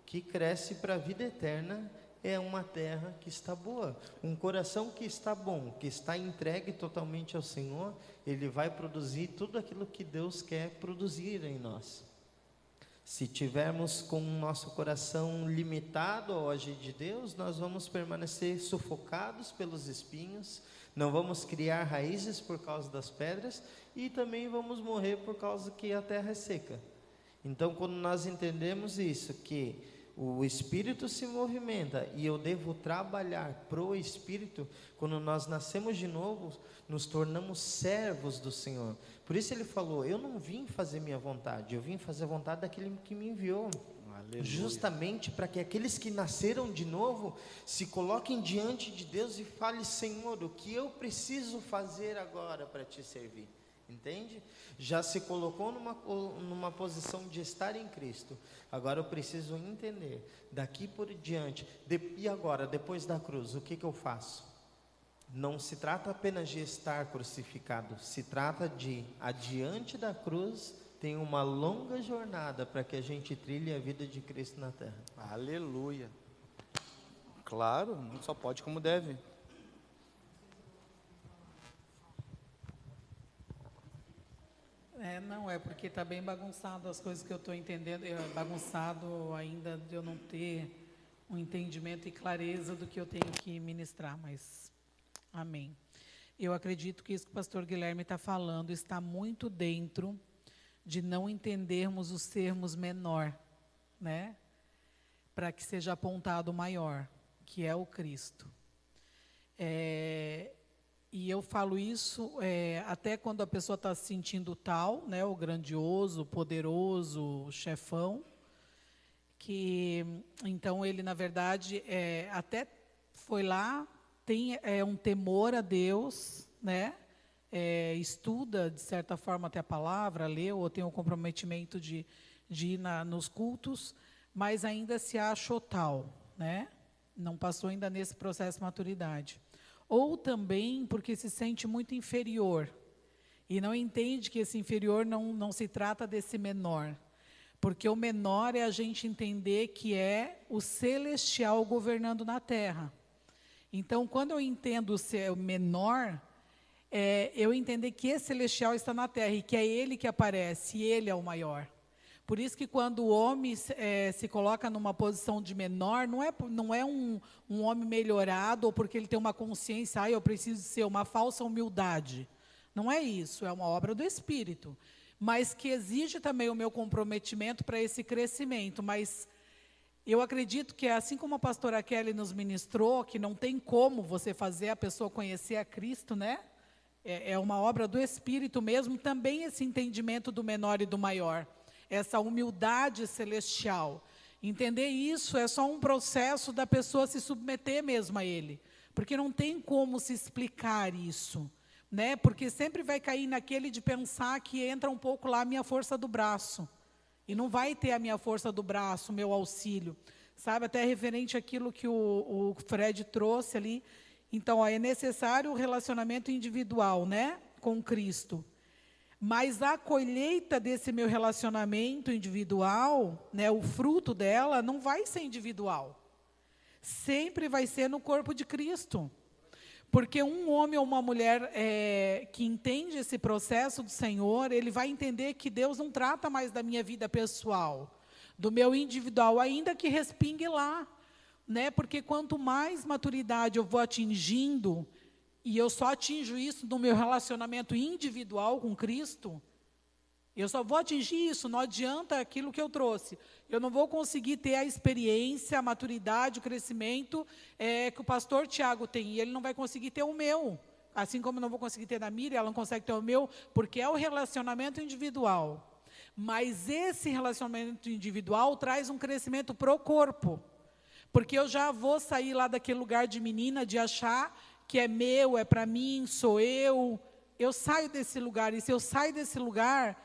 que cresce para a vida eterna, é uma terra que está boa. Um coração que está bom, que está entregue totalmente ao Senhor, ele vai produzir tudo aquilo que Deus quer produzir em nós. Se tivermos com o nosso coração limitado ao agir de Deus, nós vamos permanecer sufocados pelos espinhos, não vamos criar raízes por causa das pedras e também vamos morrer por causa que a terra é seca. Então, quando nós entendemos isso, que o Espírito se movimenta e eu devo trabalhar pro Espírito, quando nós nascemos de novo, nos tornamos servos do Senhor. Por isso ele falou: eu não vim fazer minha vontade, eu vim fazer a vontade daquele que me enviou. Aleluia. Justamente para que aqueles que nasceram de novo se coloquem diante de Deus e falem: Senhor, o que eu preciso fazer agora para te servir? Entende? Já se colocou numa posição de estar em Cristo. Agora eu preciso entender, daqui por diante, e agora, depois da cruz, o que eu faço? não se trata apenas de estar crucificado, se trata de, adiante da cruz, tem uma longa jornada para que a gente trilhe a vida de Cristo na terra. Aleluia. Claro, não só pode como deve. Não, é porque está bem bagunçado as coisas que eu estou entendendo, bagunçado ainda de eu não ter um entendimento e clareza do que eu tenho que ministrar, mas amém. Eu acredito que isso que o pastor Guilherme está falando está muito dentro de não entendermos os termos menor, né? Para que seja apontado o maior, que é o Cristo. E eu falo isso até quando a pessoa está se sentindo tal, né, o grandioso, o poderoso, o chefão, que então ele, na verdade, até foi lá, tem um temor a Deus, né, estuda, de certa forma, até a palavra, leu, ou tem um comprometimento de ir nos cultos, mas ainda se acha tal, né, não passou ainda nesse processo de maturidade. Ou também porque se sente muito inferior e não entende que esse inferior não se trata desse menor, porque o menor é a gente entender que é o celestial governando na terra. Então, quando eu entendo ser o menor, eu entender que esse celestial está na terra e que é ele que aparece, e ele é o maior. Por isso que quando o homem se coloca numa posição de menor, não é um homem melhorado, ou porque ele tem uma consciência, eu preciso ser, uma falsa humildade. Não é isso, é uma obra do Espírito. Mas que exige também o meu comprometimento para esse crescimento. Mas eu acredito que, assim como a pastora Kelly nos ministrou, que não tem como você fazer a pessoa conhecer a Cristo, né? É uma obra do Espírito mesmo, também esse entendimento do menor e do maior. Essa humildade celestial. Entender isso é só um processo da pessoa se submeter mesmo a ele. Porque não tem como se explicar isso, né? Porque sempre vai cair naquele de pensar que entra um pouco lá a minha força do braço. E não vai ter a minha força do braço, o meu auxílio. Sabe, até referente àquilo que o Fred trouxe ali. Então, é necessário o relacionamento individual, né? Com Cristo. Mas a colheita desse meu relacionamento individual, né, o fruto dela, não vai ser individual. Sempre vai ser no corpo de Cristo. Porque um homem ou uma mulher que entende esse processo do Senhor, ele vai entender que Deus não trata mais da minha vida pessoal, do meu individual, ainda que respingue lá. Né? Porque quanto mais maturidade eu vou atingindo, e eu só atinjo isso no meu relacionamento individual com Cristo, eu só vou atingir isso, não adianta aquilo que eu trouxe. Eu não vou conseguir ter a experiência, a maturidade, o crescimento que o pastor Tiago tem, e ele não vai conseguir ter o meu. Assim como eu não vou conseguir ter da Miriam, ela não consegue ter o meu, porque é o relacionamento individual. Mas esse relacionamento individual traz um crescimento para o corpo. Porque eu já vou sair lá daquele lugar de menina, de achar que é meu, é para mim, sou eu. Eu saio desse lugar, e se eu saio desse lugar,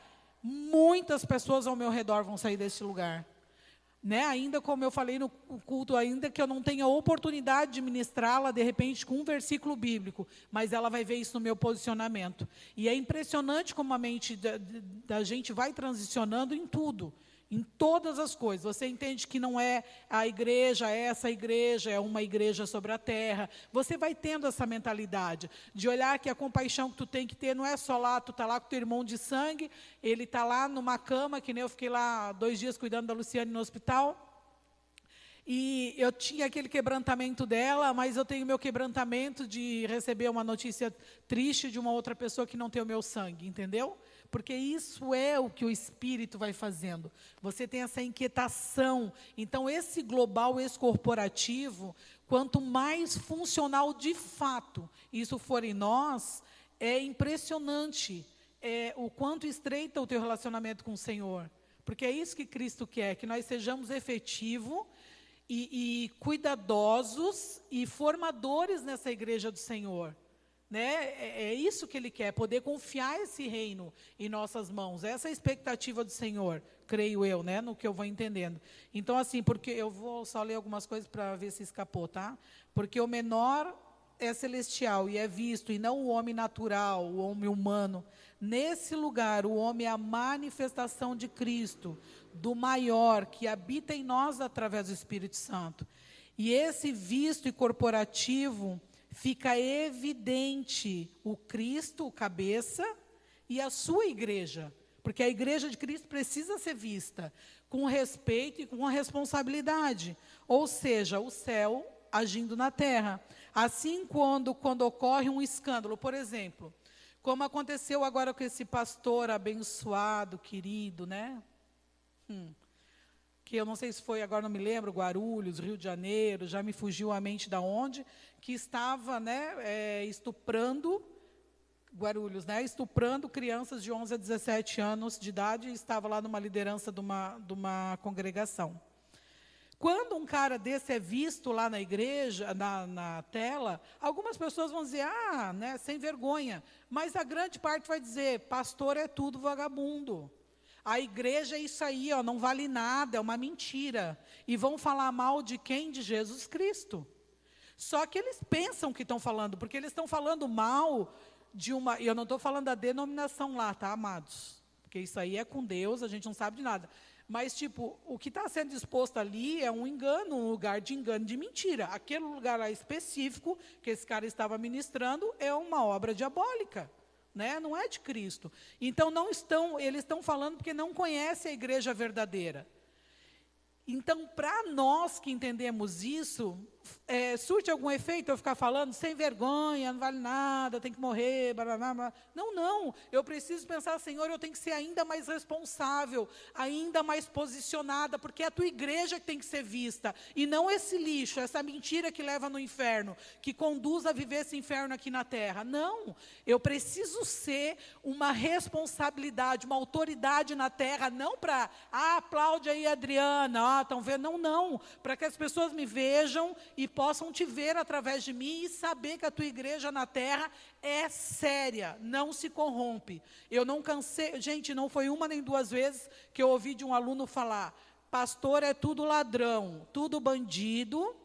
muitas pessoas ao meu redor vão sair desse lugar. Né? Ainda como eu falei no culto, ainda que eu não tenha oportunidade de ministrá-la, de repente, com um versículo bíblico, mas ela vai ver isso no meu posicionamento. E é impressionante como a mente da gente vai transicionando em tudo. Em todas as coisas. Você entende que não é a igreja, essa igreja, é uma igreja sobre a terra. Você vai tendo essa mentalidade de olhar que a compaixão que tu tem que ter não é só lá, tu está lá com teu irmão de sangue, ele está lá numa cama, que nem eu fiquei lá 2 dias cuidando da Luciane no hospital. E eu tinha aquele quebrantamento dela, mas eu tenho meu quebrantamento de receber uma notícia triste de uma outra pessoa que não tem o meu sangue, entendeu? Porque isso é o que o Espírito vai fazendo. Você tem essa inquietação. Então, esse global, esse corporativo, quanto mais funcional de fato isso for em nós, é impressionante o quanto estreita o teu relacionamento com o Senhor. Porque é isso que Cristo quer, que nós sejamos efetivos e cuidadosos e formadores nessa igreja do Senhor. Né? É isso que Ele quer, poder confiar esse reino em nossas mãos. Essa é a expectativa do Senhor, creio eu, né? No que eu vou entendendo. Então, assim, porque eu vou só ler algumas coisas para ver se escapou, tá? Porque o menor é celestial e é visto, e não o homem natural, o homem humano, nesse lugar o homem é a manifestação de Cristo, do maior, que habita em nós através do Espírito Santo. E esse visto e corporativo fica evidente o Cristo, o cabeça, e a sua igreja, porque a igreja de Cristo precisa ser vista com respeito e com responsabilidade, ou seja, o céu agindo na terra. Assim, quando ocorre um escândalo, por exemplo, como aconteceu agora com esse pastor abençoado, querido, né? Que eu não sei se foi, agora não me lembro, Guarulhos, Rio de Janeiro, já me fugiu a mente de onde, que estava, né, estuprando, Guarulhos, né, estuprando crianças de 11 a 17 anos de idade, e estava lá numa liderança de uma congregação. Quando um cara desse é visto lá na igreja, na tela, algumas pessoas vão dizer, né, sem vergonha, mas a grande parte vai dizer, pastor é tudo vagabundo. A igreja é isso aí, ó, não vale nada, é uma mentira. E vão falar mal de quem? De Jesus Cristo. Só que eles pensam que estão falando, porque eles estão falando mal de uma... E eu não estou falando da denominação lá, tá, amados? Porque isso aí é com Deus, a gente não sabe de nada. Mas, tipo, o que está sendo exposto ali é um engano, um lugar de engano, de mentira. Aquele lugar lá específico que esse cara estava ministrando é uma obra diabólica. Né? Não é de Cristo. Então, eles estão falando porque não conhecem a igreja verdadeira. Então, para nós que entendemos isso, surte algum efeito eu ficar falando sem vergonha, não vale nada, tem que morrer, blá, blá, blá. Não, eu preciso pensar, Senhor, eu tenho que ser ainda mais responsável, ainda mais posicionada, porque é a tua igreja que tem que ser vista, e não esse lixo, essa mentira que leva no inferno, que conduz a viver esse inferno aqui na terra. Não, eu preciso ser uma responsabilidade, uma autoridade na terra, não para, aplaude aí, Adriana, estão vendo? Não, para que as pessoas me vejam e possam te ver através de mim e saber que a tua igreja na terra é séria, não se corrompe. Eu não cansei, gente, não foi uma nem duas vezes que eu ouvi de um aluno falar, pastor é tudo ladrão, tudo bandido,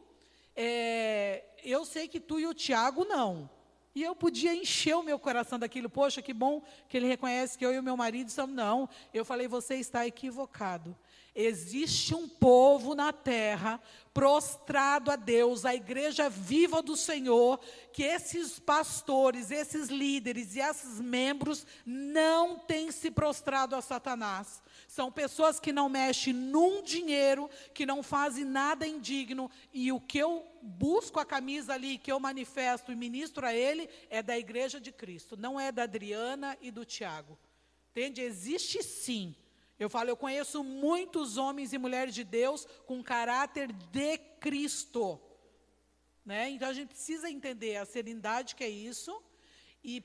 eu sei que tu e o Tiago não. E eu podia encher o meu coração daquilo, poxa, que bom que ele reconhece que eu e o meu marido somos, não. Eu falei, você está equivocado. Existe um povo na terra, prostrado a Deus, a igreja viva do Senhor, que esses pastores, esses líderes e esses membros não têm se prostrado a Satanás. São pessoas que não mexem num dinheiro, que não fazem nada indigno, e o que eu busco a camisa ali, que eu manifesto e ministro a ele, é da igreja de Cristo, não é da Adriana e do Tiago. Entende? Existe sim. Eu falo, eu conheço muitos homens e mulheres de Deus com caráter de Cristo. Né? Então, a gente precisa entender a serenidade que é isso e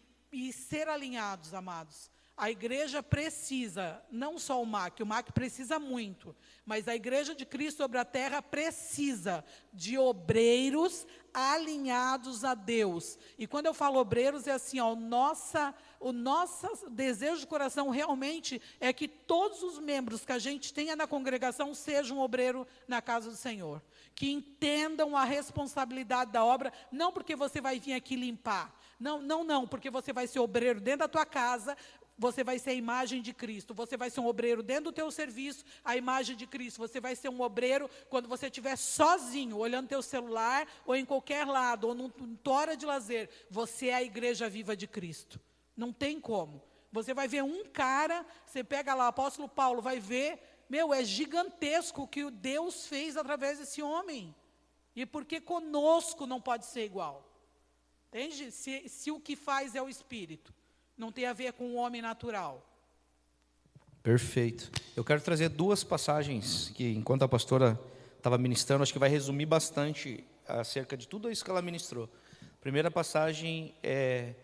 ser alinhados, amados. A igreja precisa, não só o MAC precisa muito, mas a igreja de Cristo sobre a terra precisa de obreiros alinhados a Deus. E quando eu falo obreiros, é assim, ó, o nosso desejo de coração realmente é que todos os membros que a gente tenha na congregação sejam obreiro na casa do Senhor. Que entendam a responsabilidade da obra, não porque você vai vir aqui limpar, não, porque você vai ser obreiro dentro da tua casa, você vai ser a imagem de Cristo, você vai ser um obreiro dentro do teu serviço, a imagem de Cristo, você vai ser um obreiro quando você estiver sozinho, olhando teu celular, ou em qualquer lado, ou numa hora de lazer, você é a igreja viva de Cristo, não tem como. Você vai ver um cara, você pega lá o apóstolo Paulo, vai ver, é gigantesco o que o Deus fez através desse homem, e porque conosco não pode ser igual, entende? Se o que faz é o Espírito, não tem a ver com o homem natural. Perfeito. Eu quero trazer duas passagens que, enquanto a pastora estava ministrando, acho que vai resumir bastante acerca de tudo isso que ela ministrou. A primeira passagem é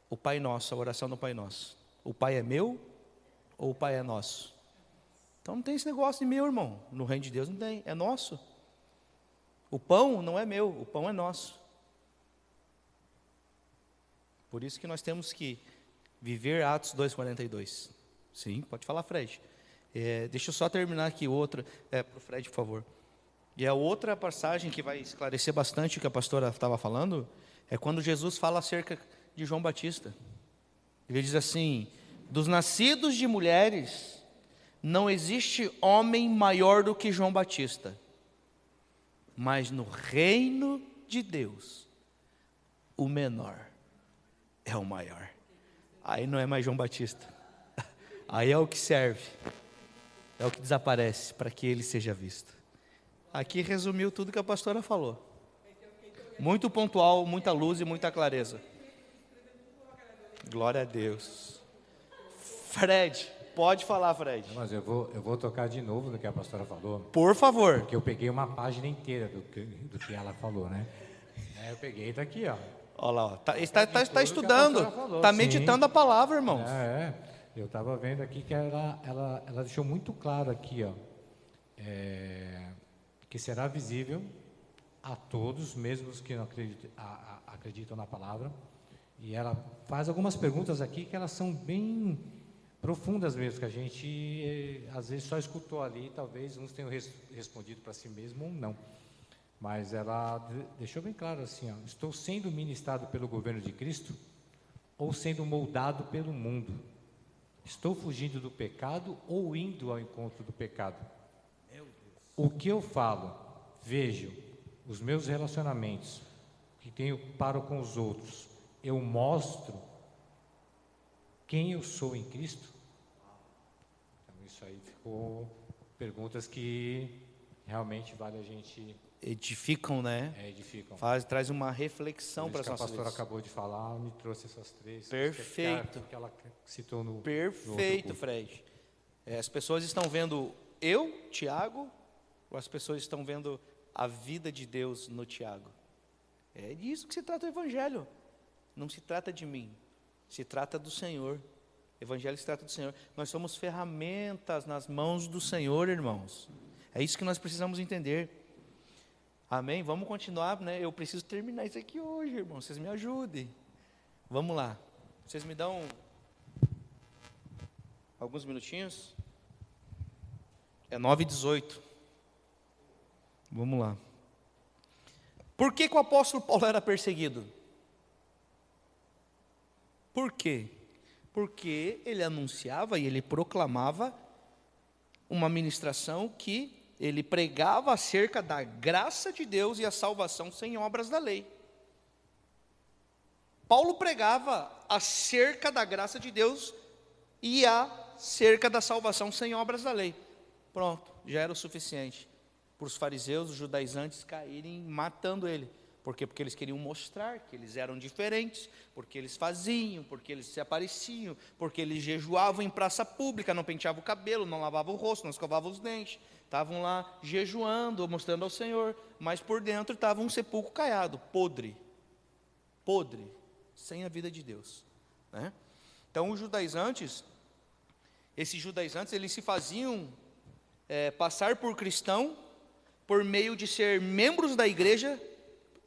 o Pai Nosso, a oração do Pai Nosso. O Pai é meu ou o Pai é nosso? Então não tem esse negócio de meu, irmão. No reino de Deus não tem, é nosso. O pão não é meu, o pão é nosso. Por isso que nós temos que viver Atos 2:42. Sim, pode falar, Fred. Deixa eu só terminar aqui outra. Para o Fred, por favor. E a outra passagem que vai esclarecer bastante o que a pastora estava falando É quando Jesus fala acerca de João Batista. Ele diz assim: dos nascidos de mulheres, não existe homem maior do que João Batista, mas no reino de Deus, o menor é o maior. Aí não é mais João Batista, aí é o que serve, é o que desaparece para que ele seja visto. Aqui resumiu tudo que a pastora falou. Muito pontual, muita luz e muita clareza. Glória a Deus. Fred, pode falar, Fred. Mas eu vou tocar de novo no que a pastora falou, Por favor. porque eu peguei uma página inteira do que ela falou, né? Eu peguei daqui, ó. Olha lá, ó. tudo Está que a estudando, pastora falou, está sim. meditando a palavra, irmãos. Eu estava vendo aqui que ela deixou muito claro aqui, ó, que será visível a todos, mesmo os que não acreditam na palavra. E ela faz algumas perguntas aqui que elas são bem profundas mesmo, que a gente às vezes só escutou ali, talvez uns tenham respondido para si mesmo ou não. Mas ela deixou bem claro assim, ó: estou sendo ministrado pelo governo de Cristo ou sendo moldado pelo mundo? Estou fugindo do pecado ou indo ao encontro do pecado? O que eu falo, vejo, os meus relacionamentos que tenho para com os outros, eu mostro quem eu sou em Cristo? Então isso aí ficou perguntas que realmente vale a gente... Edificam, né? edificam. Traz uma reflexão para as Por isso que a nossas pastora vidas. acabou de falar, me trouxe essas três. Perfeito. Que ela citou no Perfeito, no outro Fred. As pessoas estão vendo eu, Tiago, ou as pessoas estão vendo a vida de Deus no Tiago? É disso que se trata o Evangelho. Não se trata de mim, se trata do Senhor. O Evangelho se trata do Senhor. Nós somos ferramentas nas mãos do Senhor, irmãos. É isso que nós precisamos entender. Amém? Vamos continuar, né? Eu preciso terminar isso aqui hoje, irmãos. Vocês me ajudem. Vamos lá. Vocês me dão alguns minutinhos? É 9h18. Vamos lá. Por que o apóstolo Paulo era perseguido? Por quê? Porque ele anunciava e ele proclamava uma ministração que ele pregava acerca da graça de Deus e a salvação sem obras da lei. Paulo pregava acerca da graça de Deus e acerca da salvação sem obras da lei. Pronto, já era o suficiente para os fariseus, os judaizantes caírem matando ele. Por quê? Porque eles queriam mostrar que eles eram diferentes, porque eles faziam, porque eles se apareciam, porque eles jejuavam em praça pública, não penteavam o cabelo, não lavavam o rosto, não escovavam os dentes. Estavam lá jejuando, mostrando ao Senhor, mas por dentro estava um sepulcro caiado, podre, sem a vida de Deus, né? Então os judaizantes, eles se faziam passar por cristão, por meio de ser membros da igreja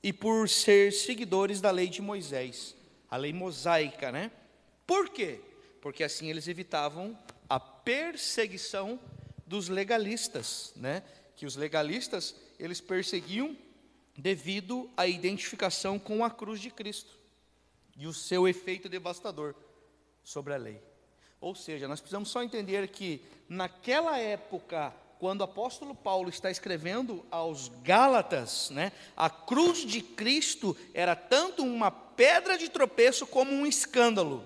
e por ser seguidores da lei de Moisés, a lei mosaica, né? Por quê? Porque assim eles evitavam a perseguição dos legalistas, né? Que os legalistas, eles perseguiam devido à identificação com a cruz de Cristo e o seu efeito devastador sobre a lei. Ou seja, nós precisamos só entender que naquela época, quando o apóstolo Paulo está escrevendo aos Gálatas, né, a cruz de Cristo era tanto uma pedra de tropeço como um escândalo.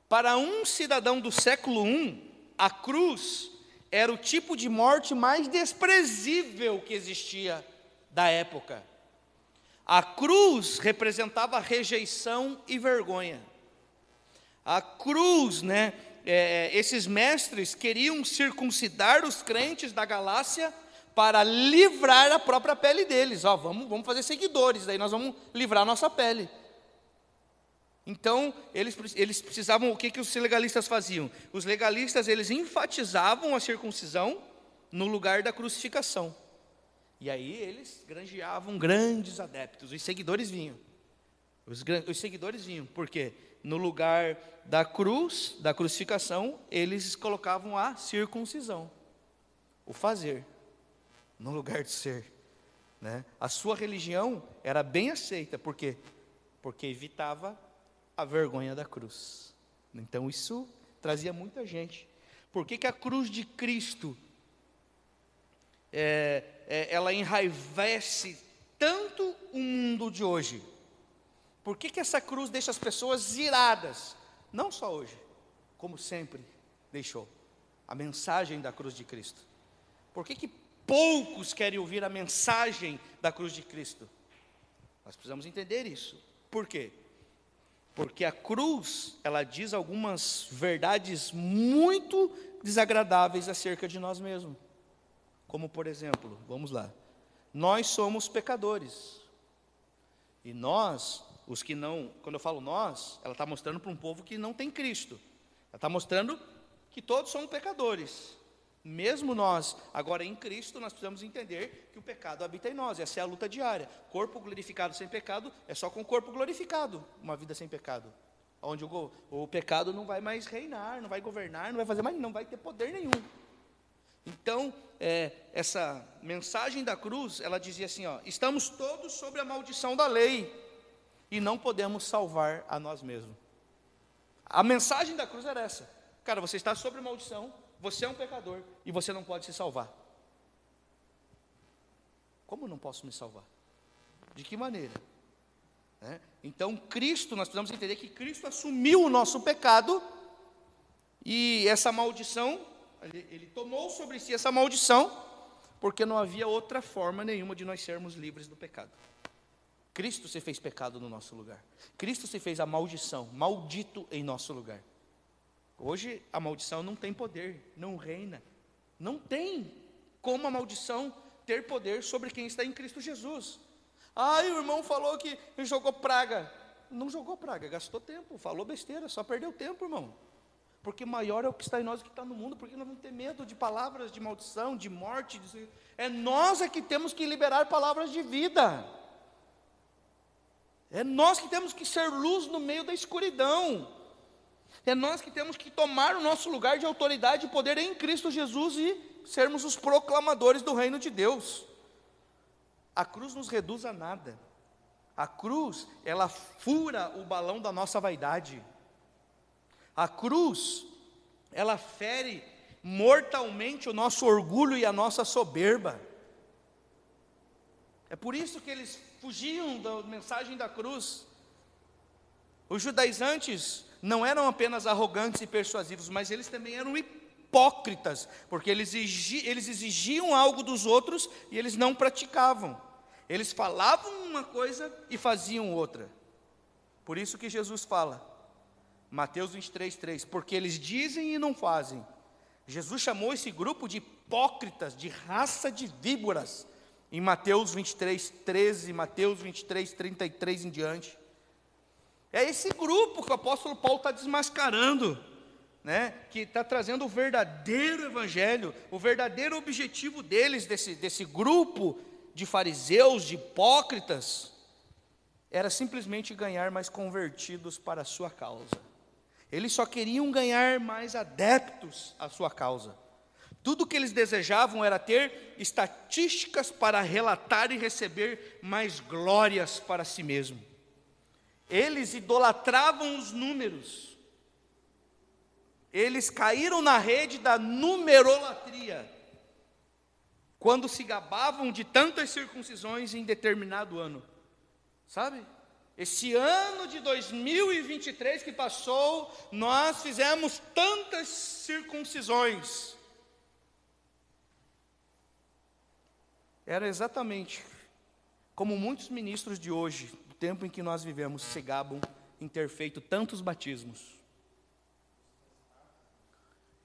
Para um cidadão do século I, a cruz era o tipo de morte mais desprezível que existia da época. A cruz representava rejeição e vergonha. A cruz, né? Esses mestres queriam circuncidar os crentes da Galácia para livrar a própria pele deles. Vamos fazer seguidores, daí nós vamos livrar a nossa pele. Então, eles precisavam, o que os legalistas faziam? Os legalistas, eles enfatizavam a circuncisão no lugar da crucificação. E aí eles granjeavam grandes adeptos, os seguidores vinham. Os seguidores vinham, por quê? No lugar da cruz, da crucificação, eles colocavam a circuncisão, o fazer, no lugar de ser. né? A sua religião era bem aceita, por quê? Porque evitava a vergonha da cruz. Então isso trazia muita gente. Por que a cruz de Cristo ela enraivece tanto o mundo de hoje? Por que essa cruz deixa as pessoas iradas? Não só hoje, como sempre deixou. A mensagem da cruz de Cristo. Por que poucos querem ouvir a mensagem da cruz de Cristo? Nós precisamos entender isso. Por quê? Porque a cruz, ela diz algumas verdades muito desagradáveis acerca de nós mesmos. Como, por exemplo, vamos lá. Nós somos pecadores. E nós, os que não, quando eu falo nós, ela está mostrando para um povo que não tem Cristo. Ela está mostrando que todos somos pecadores. Mesmo nós, agora em Cristo, nós precisamos entender que o pecado habita em nós. Essa é a luta diária. Corpo glorificado sem pecado é só com corpo glorificado, uma vida sem pecado. Onde o pecado não vai mais reinar, não vai governar, não vai fazer mais, não vai ter poder nenhum. Então, essa mensagem da cruz, ela dizia assim, ó, estamos todos sob a maldição da lei e não podemos salvar a nós mesmos. A mensagem da cruz era essa. Cara, você está sob a maldição, você é um pecador e você não pode se salvar. Como eu não posso me salvar? De que maneira? Então, Cristo, nós precisamos entender que Cristo assumiu o nosso pecado e essa maldição, Ele tomou sobre si essa maldição, porque não havia outra forma nenhuma de nós sermos livres do pecado. Cristo se fez pecado no nosso lugar. Cristo se fez a maldição, maldito em nosso lugar. Hoje a maldição não tem poder, não reina. Não tem como a maldição ter poder sobre quem está em Cristo Jesus. O irmão falou que jogou praga. Não jogou praga, gastou tempo, falou besteira, só perdeu tempo, irmão. Porque maior é o que está em nós do que está no mundo. Porque nós vamos ter medo de palavras de maldição, de morte. É nós que temos que liberar palavras de vida. É nós que temos que ser luz no meio da escuridão. É nós que temos que tomar o nosso lugar de autoridade e poder em Cristo Jesus e sermos os proclamadores do reino de Deus. A cruz nos reduz a nada. A cruz, ela fura o balão da nossa vaidade. A cruz, ela fere mortalmente o nosso orgulho e a nossa soberba. É por isso que eles fugiam da mensagem da cruz. Os judaizantes não eram apenas arrogantes e persuasivos, mas eles também eram hipócritas, porque eles exigiam algo dos outros e eles não praticavam. Eles falavam uma coisa e faziam outra. Por isso que Jesus fala, Mateus 23:3, porque eles dizem e não fazem. Jesus chamou esse grupo de hipócritas, de raça de víboras, em Mateus 23:13, Mateus 23:33 em diante. É esse grupo que o apóstolo Paulo está desmascarando, que está trazendo o verdadeiro evangelho, o verdadeiro objetivo deles, desse grupo de fariseus, de hipócritas, era simplesmente ganhar mais convertidos para a sua causa. Eles só queriam ganhar mais adeptos à sua causa. Tudo que eles desejavam era ter estatísticas para relatar e receber mais glórias para si mesmo. Eles idolatravam os números. Eles caíram na rede da numerolatria, quando se gabavam de tantas circuncisões em determinado ano. Sabe? Esse ano de 2023 que passou, nós fizemos tantas circuncisões. Era exatamente como muitos ministros de hoje, do tempo em que nós vivemos, se gabam em ter feito tantos batismos.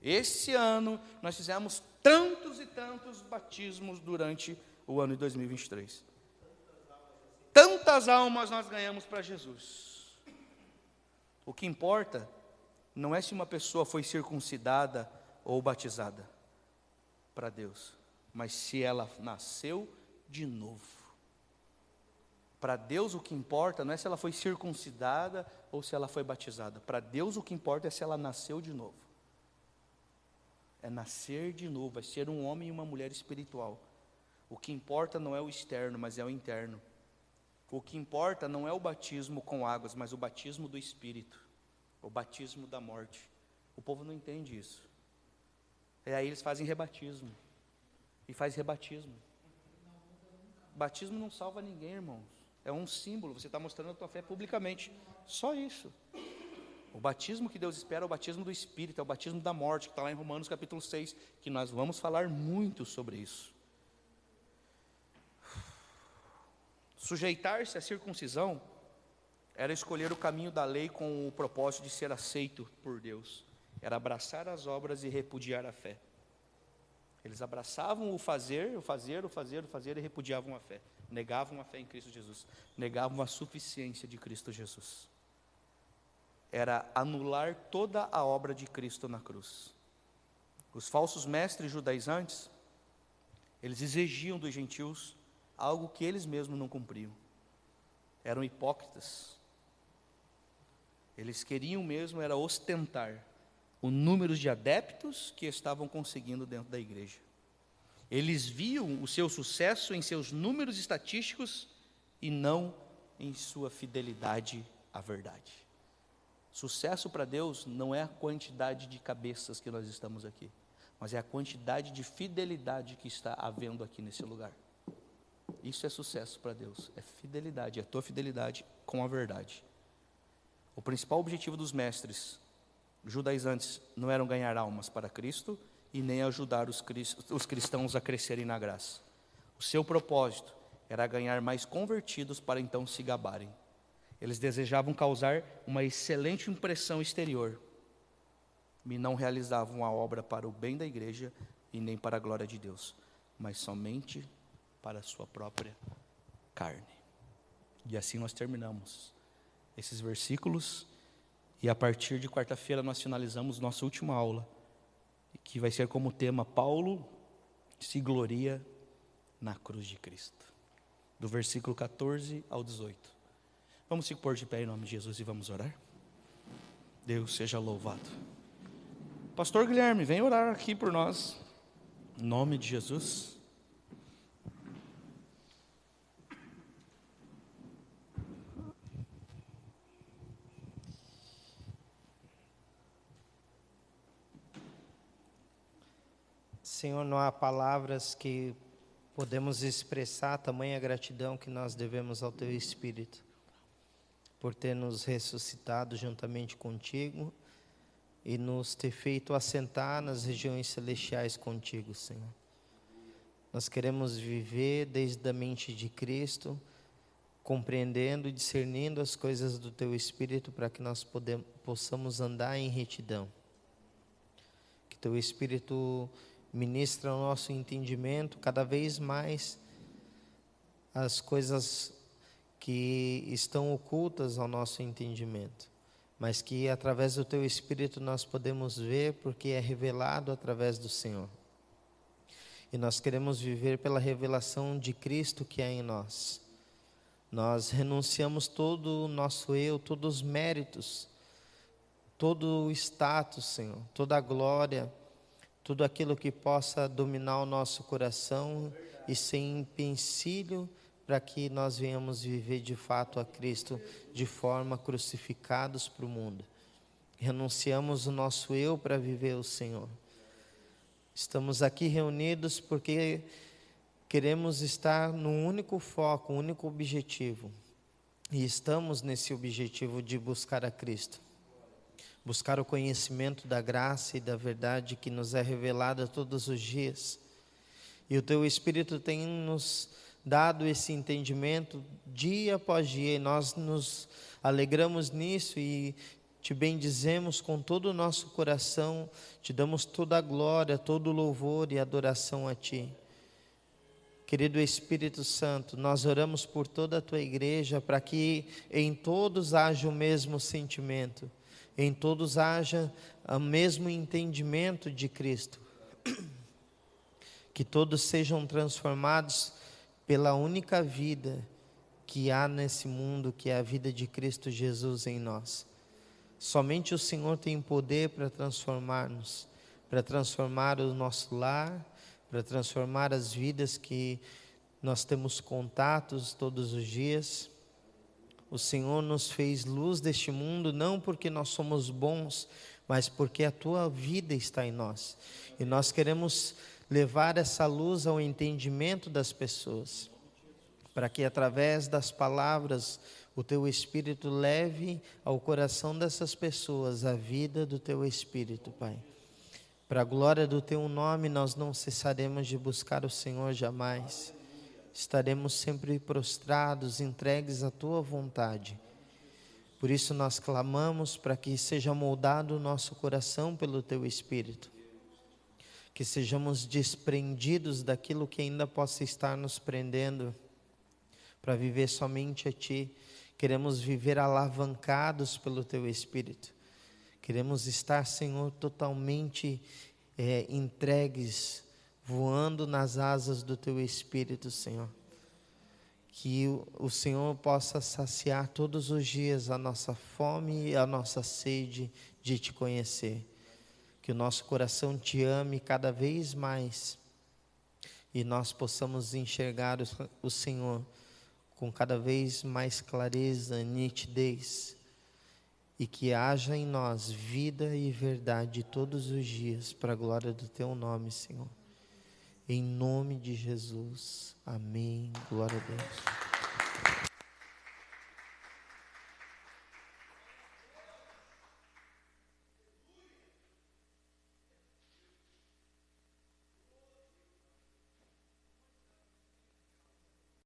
Esse ano, nós fizemos tantos e tantos batismos durante o ano de 2023. Tantas almas nós ganhamos para Jesus. O que importa não é se uma pessoa foi circuncidada ou batizada para Deus, mas se ela nasceu de novo. Para Deus o que importa não é se ela foi circuncidada ou se ela foi batizada. Para Deus o que importa é se ela nasceu de novo. É nascer de novo, é ser um homem e uma mulher espiritual. O que importa não é o externo, mas é o interno. O que importa não é o batismo com águas, mas o batismo do Espírito, o batismo da morte. O povo não entende isso. E aí eles fazem rebatismo. E faz rebatismo. Batismo não salva ninguém, irmãos. É um símbolo, você está mostrando a tua fé publicamente. Só isso. O batismo que Deus espera é o batismo do Espírito, é o batismo da morte, que está lá em Romanos capítulo 6, que nós vamos falar muito sobre isso. Sujeitar-se à circuncisão era escolher o caminho da lei com o propósito de ser aceito por Deus. Era abraçar as obras e repudiar a fé. Eles abraçavam o fazer e repudiavam a fé. Negavam a fé em Cristo Jesus. Negavam a suficiência de Cristo Jesus. Era anular toda a obra de Cristo na cruz. Os falsos mestres judaizantes, eles exigiam dos gentios algo que eles mesmos não cumpriam. Eram hipócritas. Eles queriam mesmo era ostentar o número de adeptos que estavam conseguindo dentro da igreja. Eles viam o seu sucesso em seus números estatísticos e não em sua fidelidade à verdade. Sucesso para Deus não é a quantidade de cabeças que nós estamos aqui, mas é a quantidade de fidelidade que está havendo aqui nesse lugar. Isso é sucesso para Deus, é fidelidade, é a tua fidelidade com a verdade. O principal objetivo dos mestres judaizantes não eram ganhar almas para Cristo e nem ajudar os cristãos a crescerem na graça. O seu propósito era ganhar mais convertidos para então se gabarem. Eles desejavam causar uma excelente impressão exterior e não realizavam a obra para o bem da igreja e nem para a glória de Deus, mas somente para a sua própria carne. E assim nós terminamos esses versículos, e a partir de quarta-feira nós finalizamos nossa última aula, que vai ser como tema: Paulo se gloria na cruz de Cristo, do versículo 14 ao 18. Vamos se pôr de pé em nome de Jesus e vamos orar? Deus seja louvado. Pastor Guilherme, vem orar aqui por nós, em nome de Jesus. Senhor, não há palavras que podemos expressar tamanha gratidão que nós devemos ao Teu Espírito, por ter nos ressuscitado juntamente contigo e nos ter feito assentar nas regiões celestiais contigo, Senhor. Nós queremos viver desde a mente de Cristo, compreendendo e discernindo as coisas do Teu Espírito, para que nós possamos andar em retidão. Que Teu Espírito ministra o nosso entendimento cada vez mais as coisas que estão ocultas ao nosso entendimento, mas que através do Teu Espírito nós podemos ver, porque é revelado através do Senhor. E nós queremos viver pela revelação de Cristo que é em nós. Nós renunciamos todo o nosso eu, todos os méritos, todo o status, Senhor, toda a glória, tudo aquilo que possa dominar o nosso coração e ser empecilho para que nós venhamos viver de fato a Cristo de forma crucificados para o mundo. Renunciamos o nosso eu para viver o Senhor. Estamos aqui reunidos porque queremos estar num único foco, um único objetivo. E estamos nesse objetivo de buscar a Cristo. Buscar o conhecimento da graça e da verdade que nos é revelada todos os dias. E o Teu Espírito tem nos dado esse entendimento dia após dia, e nós nos alegramos nisso e Te bendizemos com todo o nosso coração, Te damos toda a glória, todo o louvor e adoração a Ti. Querido Espírito Santo, nós oramos por toda a Tua igreja, para que em todos haja o mesmo sentimento, em todos haja o mesmo entendimento de Cristo, que todos sejam transformados pela única vida que há nesse mundo, que é a vida de Cristo Jesus em nós. Somente o Senhor tem poder para transformar-nos, para transformar o nosso lar, para transformar as vidas que nós temos contatos todos os dias. O Senhor nos fez luz deste mundo, não porque nós somos bons, mas porque a tua vida está em nós. E nós queremos levar essa luz ao entendimento das pessoas, para que através das palavras o teu Espírito leve ao coração dessas pessoas a vida do teu Espírito, Pai. Para a glória do teu nome, nós não cessaremos de buscar o Senhor jamais. Estaremos sempre prostrados, entregues à tua vontade. Por isso nós clamamos para que seja moldado o nosso coração pelo teu Espírito. Que sejamos desprendidos daquilo que ainda possa estar nos prendendo, para viver somente a ti. Queremos viver alavancados pelo teu Espírito. Queremos estar, Senhor, totalmente entregues, voando nas asas do teu Espírito, Senhor. Que o Senhor possa saciar todos os dias a nossa fome e a nossa sede de te conhecer. Que o nosso coração te ame cada vez mais e nós possamos enxergar o Senhor com cada vez mais clareza, nitidez, e que haja em nós vida e verdade todos os dias, para a glória do teu nome, Senhor. Em nome de Jesus. Amém. Glória a Deus.